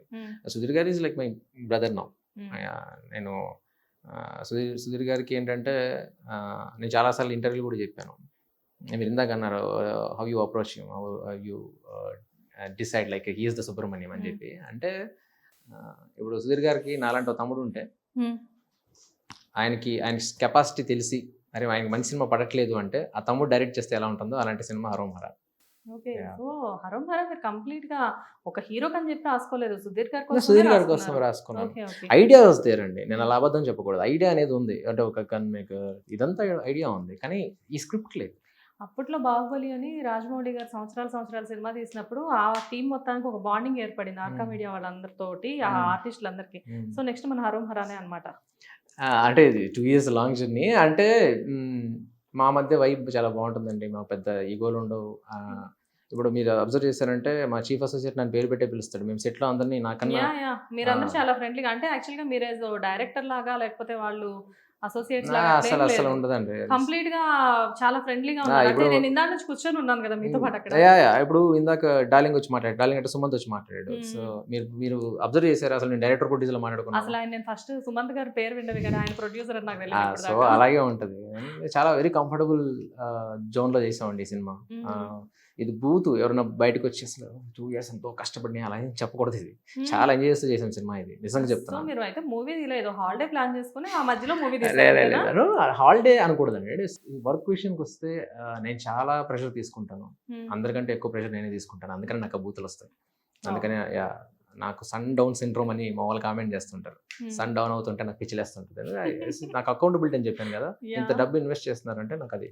సుధీర్ గారు is like my brother now. నేను సుధీర్ గారికి ఏంటంటే నేను చాలాసార్లు ఇంటర్వ్యూలు కూడా చెప్పాను. మీరు ఇందాక అన్నారు how you approach him, how you decide like he is the Subrahmanyam అని చెప్పి. అంటే ఇప్పుడు సుధీర్ గారికి నాలాంటి తమ్ముడు ఉంటే ఆయన కెపాసిటీ తెలిసి మరి ఆయనకి మంచి సినిమా పడట్లేదు అంటే ఆ తమ్ముడు డైరెక్ట్ చేస్తే ఎలా ఉంటుందో అలాంటి సినిమా హరోం హరా. ఓకే. సో హరోం హరా మీరు కంప్లీట్ గా ఒక హీరో అని చెప్పి రాసుకోలేదు, సుధీర్ గారి కోసం రాసుకున్నాను. ఐడియా వస్తారండి, నేను అలా అబద్ధం చెప్పకూడదు. ఐడియా అనేది ఉంది, అంటే ఒక గన్ మేకర్ ఇదంతా ఐడియా ఉంది, కానీ ఈ స్క్రిప్ట్ లేదు. అప్పట్లో బాహుబలి అని రాజమౌళి గారు సంవత్సరాలు సినిమా తీసినప్పుడు ఆ టీం మొత్తానికి ఒక బాండింగ్ ఏర్పడింది ఆర్కా మీడియా వాళ్ళందరితోటి, ఆ ఆర్టిస్టులందరికీ. సో నెక్స్ట్ మన హరోం హరానే అనమాట. అంటే ఇది 2 years లాంగ్ జర్నీ. అంటే మా మధ్య వైబ్ చాలా బాగుంటుందండి, మా పెద్ద ఈగోలు ఉండవు. ఇప్పుడు మీరు అబ్జర్వ్ చేశారంటే మా చీఫ్ అసోసియేట్ నన్ను పేరు పెట్టే పిలుస్తాడు. మేము సెట్లో అందరినీ నాకన్నా మీరందరూ చాలా ఫ్రెండ్లీగా, అంటే యాక్చువల్గా మీరు ఏదో డైరెక్టర్ లాగా లేకపోతే వాళ్ళు అసోసియేట్స్ అసలు ఉండదండి, కంప్లీట్ గా చాలా ఫ్రెండ్లీగా ఉన్నారు. నేను ఇందాక నుంచి కూర్చొని ఉన్నాను కదా మీతో పాటు అక్కడ. ఇప్పుడు ఇందాక డార్లింగ్ వచ్చి మాట్లాడాడు, డార్లింగ్ అంటే సుమంత్ వచ్చి మాట్లాడాడు. సో మీరు అబ్జర్వ్ చేశారు, అసలు నేను డైరెక్టర్ ప్రొడ్యూసర్ లో మాట్లాడుకున్నాను. అసలు ఆయన నేను ఫస్ట్ సుమంత్ గారి పేరు విన్నది కానీ ఆయన ప్రొడ్యూసర్ అని నాకు తెలియదు. సో అలాగే ఉంటది, చాలా వెరీ కంఫర్టబుల్ జోన్ లో చేసామండి ఈ సినిమా. ఇది బూత్ ఎవరైనా బయటకు వచ్చి అసలు 2 years ఎంతో కష్టపడి అలా ఏం చెప్పకూడదు, ఇది చాలా ఎంజాయ్ చేస్తూ చేసాం సినిమా, ఇది నిజంగా చెప్తాను. మీరు అయితే మూవీ తీయలేదు, హాలిడే ప్లాన్ చేసుకుని ఆ మధ్యలో మూవీ హాలిడే అనకూడదండి. వర్క్ విషయంకి వస్తే నేను చాలా ప్రెషర్ తీసుకుంటాను, అందరికంటే ఎక్కువ ప్రెషర్ నేనే తీసుకుంటాను, అందుకని నాకు బూతులు వస్తాయి. అందుకని నాకు సన్ డౌన్ సిండ్రోమ్ అని మా వాళ్ళు కామెంట్ చేస్తుంటారు. సన్ డౌన్ అవుతుంటే నాకు పిచ్చిలేస్తుంటుంది. నాకు అకౌంటబిలిటీ అని చెప్పాను కదా, ఇంత డబ్బు ఇన్వెస్ట్ చేస్తున్నారంటే నాకు అది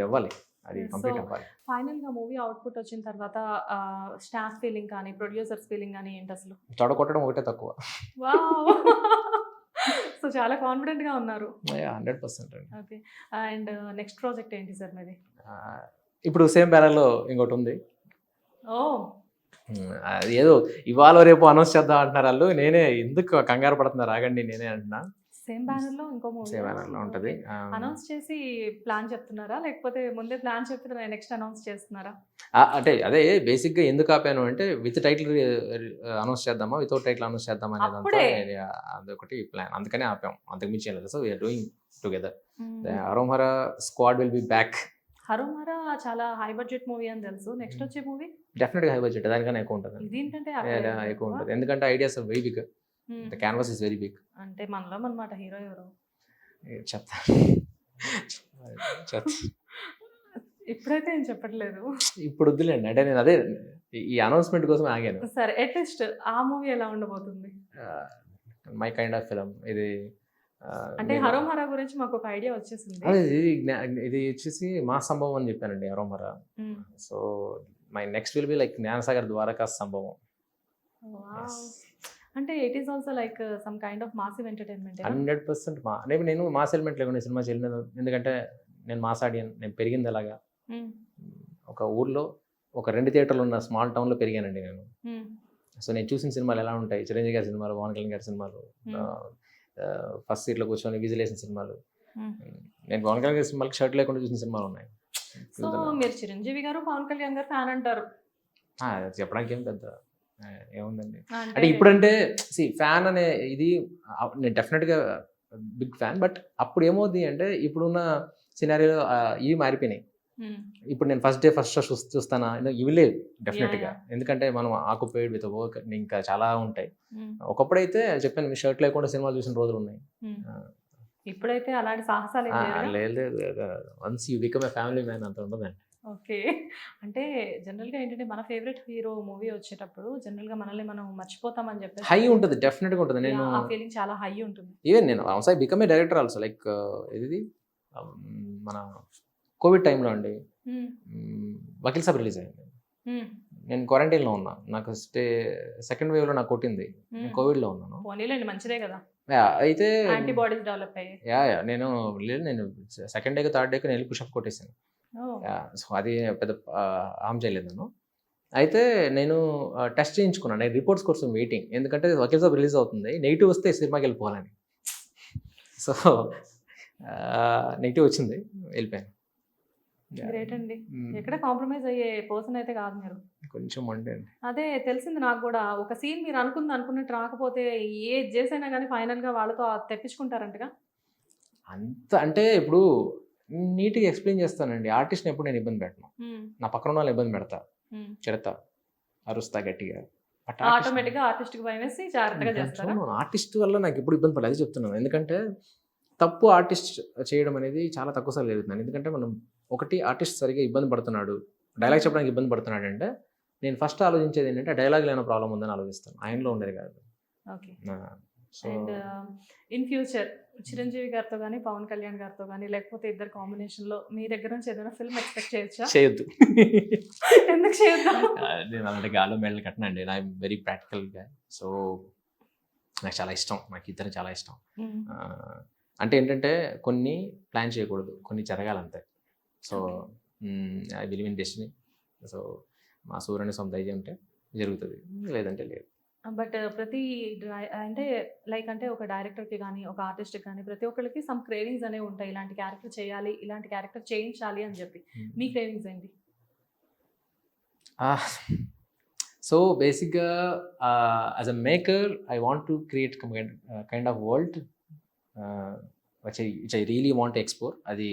ఇవ్వాలి, అది కంప్లీట్ అవ్వాలి. ఫైనల్ గా మూవీ అవుట్పుట్ వచ్చిన తర్వాత స్టాఫ్ ఫీలింగ్ కానీ ప్రొడ్యూసర్స్ ఫీలింగ్ కానీ ఏంటి అసలు? తొడగొట్టడం ఒకటే తక్కువ. సో చాలా కాన్ఫిడెంట్ గా ఉన్నారు. 100% అండి. ఓకే. అండ్ నెక్స్ట్ ప్రాజెక్ట్ ఏంటి సార్ మీది? ఇప్పుడు సేమ్ బ్యానర్లో ఇంకోటి ఉంది. ఓ, అది ఏదో ఇవాళ రేపు అనౌన్స్ చేద్దాం అంటున్నారు వాళ్ళు. నేనే ఎందుకు కంగారు పడుతున్నారు, ఆగండి నేనే అంటున్నా. సేమ్ బ్యానర్ లో ఇంకో మూవీ సేమ్ బ్యానర్ లో ఉంటది. అనౌన్స్ చేసి ప్లాన్ చెప్తున్నారా లేకపోతే ముందే ప్లాన్ చెప్పి నెక్స్ట్ అనౌన్స్ చేస్తున్నారా? అంటే అదే బేసిక్ గా ఎందుకు ఆపాను అంటే విత్ టైటిల్ అనౌన్స్ చేద్దామా వితౌట్ టైటిల్ అనౌన్స్ చేద్దామా అనేది అదొకటి ప్లాన్, అందుకనే ఆపాం, అంతకు మించి లేదు. So we're doing together. Harom Hara squad will be back. Harom Hara చాలా హై బడ్జెట్ మూవీ అని తెలుసు. నెక్స్ట్ వచ్చే మూవీ డెఫినెట్ గా హై బడ్జెట్, దానికన్నా ఎక్కువ ఉంటుంది. ఇదేంటంటే ఎక్కువ ఉంటుంది, ఎందుకంటే ideas very big. The canvas is very big. అంటే మనలో అనమాట హీరో ఎవరు చెప్తా చెప్తా ఇప్పుడైతే ఏం చెప్పట్లేదు. ఇప్పుడు వద్దులేండి, అంటే నేను అదే ఈ అనౌన్స్మెంట్ కోసం ఆగాను. సరే అట్లీస్ట్ ఆ మూవీ ఎలా ఉండబోతుంది? మై కైండ్ ఆఫ్ ఫిలం ఇది. అంటే హరోం హరా గురించి మాకు ఒక ఐడియా వచ్చేసింది. అదే ఇది వచ్చేసి మా సంభవం అని చెప్పానండి, Haromhara. So my next will be like Gnanasagar Dwaraka Sambhavam. అంటే it is also like some kind of massive entertainment. 100% నేను మాస్ ఎలిమెంట్ లేకుండా సినిమా చేయలేదు, ఎందుకంటే నేను మాస్ ఆడియన్. నేను పెరిగింది అలాగా ఒక ఊర్లో ఒక 2 థియేటర్లు ఉన్న స్మాల్ టౌన్లో పెరిగానండి నేను. సో నేను చూసిన సినిమాలు ఎలా ఉంటాయి, చిరంజీవి గారి సినిమాలు, పవన్ కళ్యాణ్ గారి సినిమాలు, ఫస్ట్ సీట్లో కూర్చొని విజిల్ వేసిన సినిమాలు. నేను పవన్ కళ్యాణ్ గారి సినిమాలకి షర్ట్ లేకుండా చూసిన సినిమాలు ఉన్నాయి. సో మీరు చిరంజీవి గారు పవన్ కళ్యాణ్ గారు ఫ్యాన్ అంటారు. చెప్పడానికి ఏం పెద్ద ఏముందండి. అంటే ఇప్పుడంటే ఫ్యాన్ అనే ఇది నేను డెఫినెట్గా బిగ్ ఫ్యాన్. బట్ అప్పుడు ఏమవుతుంది అంటే ఇప్పుడున్న సినారియోలో ఇవి మారిపోయినాయి. ఇప్పుడు నేను ఫస్ట్ డే ఫస్ట్ షో చూస్తానా, ఇవి లేదు డెఫినెట్గా. ఎందుకంటే మనం ఆక్యుపైడ్ విత్ వర్క్, ఇంకా చాలా ఉంటాయి. ఒకప్పుడైతే చెప్పాను, మీ షర్ట్ లేకుండా సినిమాలు చూసిన రోజులు ఉన్నాయి. ఇప్పుడైతే అలాంటి సాహసాలు లేదు. Once you become a family man అంత ఉండదండి. ఓకే. అంటే జనరల్గా ఏంటంటే మన ఫేవరెట్ హీరో మూవీ వచ్చేటప్పుడు జనరల్గా మనల్ని మనం మర్చిపోతామని చెప్పి హై ఉంటుంది, డెఫినెట్గా ఉంటుంది. నేను ఆ ఫీలింగ్ చాలా హై ఉంటుంది. ఈవెన్ నేను I become a director also. Like ఇది మన కోవిడ్ టైంలో అండి వకీల్ సాబ్ రిలీజ్ అయింది. నేను క్వారంటైన్లో ఉన్నా, నాకు సెకండ్ వేవ్లో నాకు కొట్టింది, నేను కోవిడ్లో ఉన్నాను. పోనీలేండి, మంచిదే కదా. అయితే యాంటీబాడీస్ డెవలప్ అయ్యాయి. నేను సెకండ్ డేకి థర్డ్ డేకి నేను పుషప్ కొట్టేసాను. సో అది పెద్ద హామ్ చేయలేదు నన్ను. అయితే నేను టెస్ట్ చేయించుకున్నాను, నేను రిపోర్ట్స్ కోసం వెయిటింగ్. ఎందుకంటే వకీల్ సాబ్ రిలీజ్ అవుతుంది, నెగిటివ్ వస్తే సినిమాకి వెళ్ళిపోవాలని. సో నెగిటివ్ వచ్చింది, వెళ్ళిపోయాను. గ్రేట్ అండి. ఎక్కడ కాంప్రమైజ్ అయ్యే పర్సన్ అయితే కాదు మీరు. కొంచెం అంటే అదే తెలిసింది నాకు కూడా. ఒక సీన్ మీరు అనుకున్నట్టు రాకపోతే ఏది చేసైనా కానీ ఫైనల్గా వాళ్ళతో తెప్పించుకుంటారంటగా. అంత అంటే ఇప్పుడు నీట్గా ఎక్స్ప్లెయిన్ చేస్తానండి. ఆర్టిస్ట్ని ఎప్పుడు నేను ఇబ్బంది పెట్టను. నా పక్కన వాళ్ళని ఇబ్బంది పెడతా, చెడతా, అరుస్తా గట్టిగా. ఆటోమేటిక్గా ఆర్టిస్ట్కి భయం వేసి జాగ్రత్తగా చేస్తాను. ఆర్టిస్ట్ వల్ల నాకు ఎప్పుడు ఇబ్బంది పడలేదు, అది చెప్తున్నాను. ఎందుకంటే తప్పు ఆర్టిస్ట్ చేయడం అనేది చాలా తక్కువ సార్లు జరుగుతుంది. ఎందుకంటే మనం ఒకటి ఆర్టిస్ట్ సరిగా ఇబ్బంది పడుతున్నాడు, డైలాగ్ చెప్పడానికి ఇబ్బంది పడుతున్నాడు అంటే నేను ఫస్ట్ ఆలోచించేది ఏంటంటే డైలాగ్ లేని ప్రాబ్లం ఉందని ఆలోచిస్తాను, ఆయనలో ఉండేది కాదు. Okay. And in future Chiranjeevi గారితో కానీ పవన్ కళ్యాణ్ గారితో కానీ లేకపోతే ఇద్దరు కాంబినేషన్లో మీ దగ్గర నుంచి ఏదైనా ఫిల్మ్ ఎక్స్పెక్ట్ చేయొచ్చా? చేయొద్దు. ఎందుకు చేయొద్దు? నేను అలాంటి గాల్లో మెడలు కట్టనండి. నా వెరీ ప్రాక్టికల్గా. సో నాకు చాలా ఇష్టం, నాకు ఇద్దరు చాలా ఇష్టం. అంటే ఏంటంటే కొన్ని ప్లాన్ చేయకూడదు, కొన్ని జరగాలంతే. So I believe in destiny. So మా సూర్యుని సొంత దయ ఉంటే జరుగుతుంది, లేదంటే లేదు. బట్ ప్రతి అంటే లైక్ అంటే ఒక డైరెక్టర్కి కానీ ఒక ఆర్టిస్ట్కి కానీ ప్రతి ఒక్కరికి సమ్ క్రేవింగ్స్ అనేవి ఉంటాయి. ఇలాంటి క్యారెక్టర్ చేయాలి, ఇలాంటి క్యారెక్టర్ చేయించాలి అని చెప్పి. మీ క్రేవింగ్స్ ఏంటి? సో బేసిక్గా as a maker I want to create kind of world which I really want to explore. అది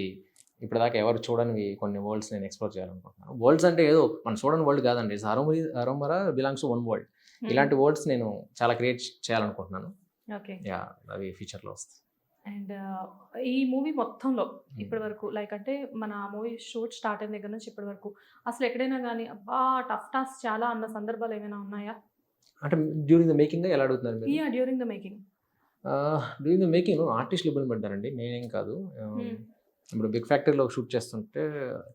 ఇప్పటిదాకా ఎవరు చూడని కొన్ని వరల్డ్స్ నేను ఎక్స్ప్లోర్ చేయాలనుకుంటున్నాను. వరల్డ్స్ అంటే ఏదో మనం చూడని వరల్డ్ కాదండి, హరోమరా బిలాంగ్స్ టు వన్ వరల్డ్. ఇలాంటి వరల్డ్స్ నేను చాలా క్రియేట్ చేయాలనుకుంటున్నాను. ఓకే. యా, అవి ఫ్యూచర్లో వస్తాయి. అండ్ ఈ మూవీ మొత్తంలో ఇప్పటి వరకు లైక్ అంటే మన మూవీ షూట్ స్టార్ట్ అయిన దగ్గర నుంచి ఇప్పటి వరకు అసలు ఎక్కడైనా కానీ అబ్బా టఫ్ టాస్క్ చాలా అన్న సందర్భాలు ఏమైనా ఉన్నాయా? అంటే డ్యూరింగ్ ద మేకింగ్ ఎలా అడుగుతున్నారు మీరు? Yeah, during the making. During the making ఆర్టిస్టులు ఇబ్బంది పడ్డారండి, నేనేం కాదు. ఇప్పుడు బిగ్ ఫ్యాక్టరీలో షూట్ చేస్తుంటే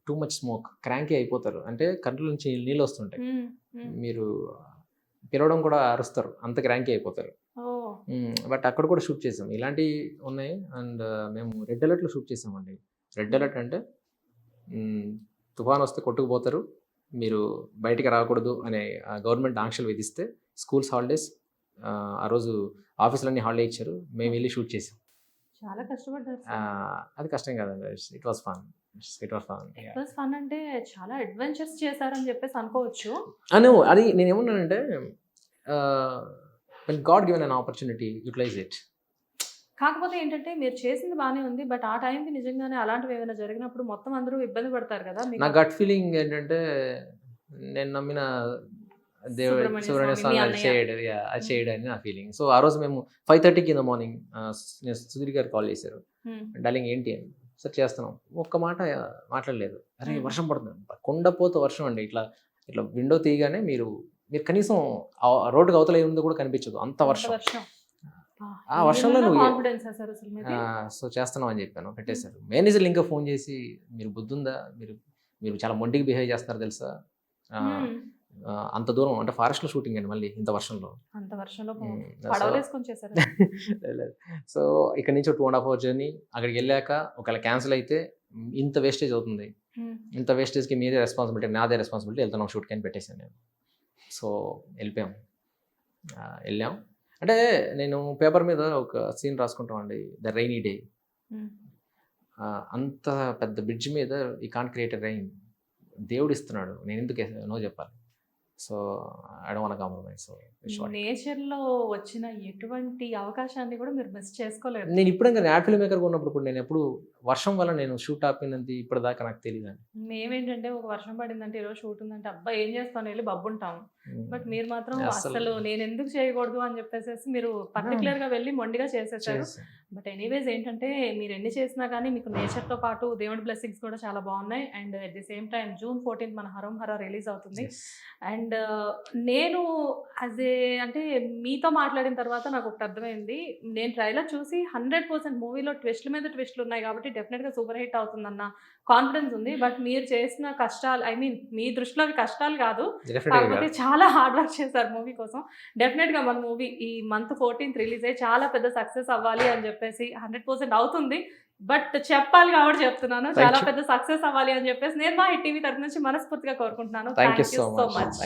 టూ మచ్ స్మోక్, క్రాంకీ అయిపోతారు. అంటే కంట్రోల్ నుంచి నీళ్ళు వస్తుంటాయి, మీరు పిలవడం కూడా అరుస్తారు, అంత క్రాంకీ అయిపోతారు. బట్ అక్కడ కూడా షూట్ చేసాం, ఇలాంటివి ఉన్నాయి. అండ్ మేము రెడ్ అలర్ట్లో షూట్ చేసామండి. రెడ్ అలర్ట్ అంటే తుఫాన్ వస్తే కొట్టుకుపోతారు, మీరు బయటికి రాకూడదు అనే గవర్నమెంట్ ఆంక్షలు విధిస్తే స్కూల్స్ హాలిడేస్, ఆ రోజు ఆఫీసులన్నీ హాలిడే ఇచ్చారు, మేము వెళ్ళి షూట్ చేసాం. చాలా కష్టపడ్డారు. అది కష్టం కాదండి, it was fun. It was fun. It was fun అంటే చాలా అడ్వెంచర్స్ చేశారని చెప్పేసి అనుకోవచ్చు. అది నేను ఏమన్నానంటే when God given an opportunity, utilize it. కాకపోతే ఏంటంటే మీరు చేసింది బాగానే ఉంది, బట్ ఆ టైంకి నిజంగానే అలాంటివి ఏమైనా జరిగినప్పుడు మొత్తం అందరూ ఇబ్బంది పడతారు కదా. నా గట్ ఫీలింగ్ ఏంటంటే నేను నమ్మిన సుబ్రహ్మణ్య స్వామి, స్వామి మీ అది అన్నయ్య. చేయడు, అది చేయడు అని నా ఫీలింగ్. సో ఆ రోజు మేము 5:30కి ఇన్ ద మార్నింగ్ సుధీర్ గారు కాల్ చేశారు, డార్లింగ్ ఏంటి అని. సార్ చేస్తున్నాం, ఒక్క మాట మాట్లాడలేదు. అరే వర్షం పడుతుంది, కొండపోత వర్షం అండి, ఇట్లా ఇట్లా విండో తీయగానే మీరు కనీసం రోడ్డుకి అవతల ఏముందో కూడా కనిపించదు, అంత వర్షం. ఆ వర్షంలో నువ్వు కాన్ఫిడెన్స్ అసలు మీది. సో చేస్తున్నాం అని చెప్పాను, పెట్టేశారు. మేనేజర్లు ఇంకా ఫోన్ చేసి, మీరు బుద్ధుందా, మీరు చాలా మొండికి బిహేవ్ చేస్తున్నారు తెలుసా, అంత దూరం అంటే ఫారెస్ట్లో షూటింగ్ అండి, మళ్ళీ ఇంత వర్షంలో. అంత వర్షంలో పడవలేసుకొని చేశారు. సో ఇక్కడ నుంచి 2.5 hour జర్నీ, అక్కడికి వెళ్ళాక ఒకవేళ క్యాన్సిల్ అయితే ఇంత వేస్టేజ్ అవుతుంది, ఇంత వేస్టేజ్కి మీదే రెస్పాన్సిబిలిటీ, నాదే రెస్పాన్సిబిలిటీ, వెళ్తున్నాం షూట్కి అని పెట్టేశాను నేను. సో వెళ్ళాం. అంటే నేను పేపర్ మీద ఒక సీన్ రాసుకుంటామండి, ద రైనీ డే. అంత పెద్ద బ్రిడ్జ్ మీద ఈ కాంట్ క్రియేట్ రైన్, దేవుడు ఇస్తున్నాడు, నేను ఎందుకు నో చెప్పాలి. So I don't want compromise. So nature లో వచ్చిన ఎటువంటి అవకాశాన్ని కూడా మీరు మిస్ చేసుకోలేదు. నేను ఇప్పుడు ఇంకా యాడ్ ఫిల్మ్ మేకర్గా ఉన్నప్పుడు కూడా నేను ఎప్పుడు వర్షం వల్ల నేను షూట్ ఆపినది ఇప్పటిదాకా నాకు తెలియదు అండి. మేమేంటంటే ఒక వర్షం పడిందంటే ఈరోజు షూట్ ఉందంటే అబ్బా ఏం చేస్తాను వెళ్ళి బబ్బుంటాం. బట్ మీరు మాత్రం అసలు నేను ఎందుకు చేయకూడదు అని చెప్పేసి మీరు పర్టికులర్ గా వెళ్ళి మొండిగా చేసేసారు. బట్ ఎనీవేస్ ఏంటంటే మీరు ఎన్ని చేసినా కానీ మీకు నేచర్ తో పాటు దేవుడి బ్లెస్సింగ్స్ కూడా చాలా బాగున్నాయి. And at the same time June 14th మన హరం హర రిలీజ్ అవుతుంది. అండ్ నేను అంటే మీతో మాట్లాడిన తర్వాత నాకు ఒకటి అర్థమైంది, నేను ట్రైలర్ చూసి 100% మూవీలో ట్విస్ట్ల మీద ట్విస్ట్లు ఉన్నాయి కాబట్టి డెఫినెట్గా సూపర్ హిట్ అవుతుందన్న కాన్ఫిడెన్స్ ఉంది. బట్ మీరు చేసిన కష్టాలు, ఐ మీన్ మీ దృష్టిలో అవి కష్టాలు కాదు, కాకపోతే చాలా హార్డ్ వర్క్ చేశారు మూవీ కోసం. డెఫినెట్గా మన మూవీ ఈ మంత్ 14th రిలీజ్ అయ్యి చాలా పెద్ద సక్సెస్ అవ్వాలి అని చెప్పేసి 100% అవుతుంది. బట్ చెప్పాలి కాబట్టి చెప్తున్నాను, చాలా పెద్ద సక్సెస్ అవ్వాలి అని చెప్పేసి నేను మా హిట్ టీవీ తరఫు నుంచి మనస్ఫూర్తిగా కోరుకుంటున్నాను. Thank you so much.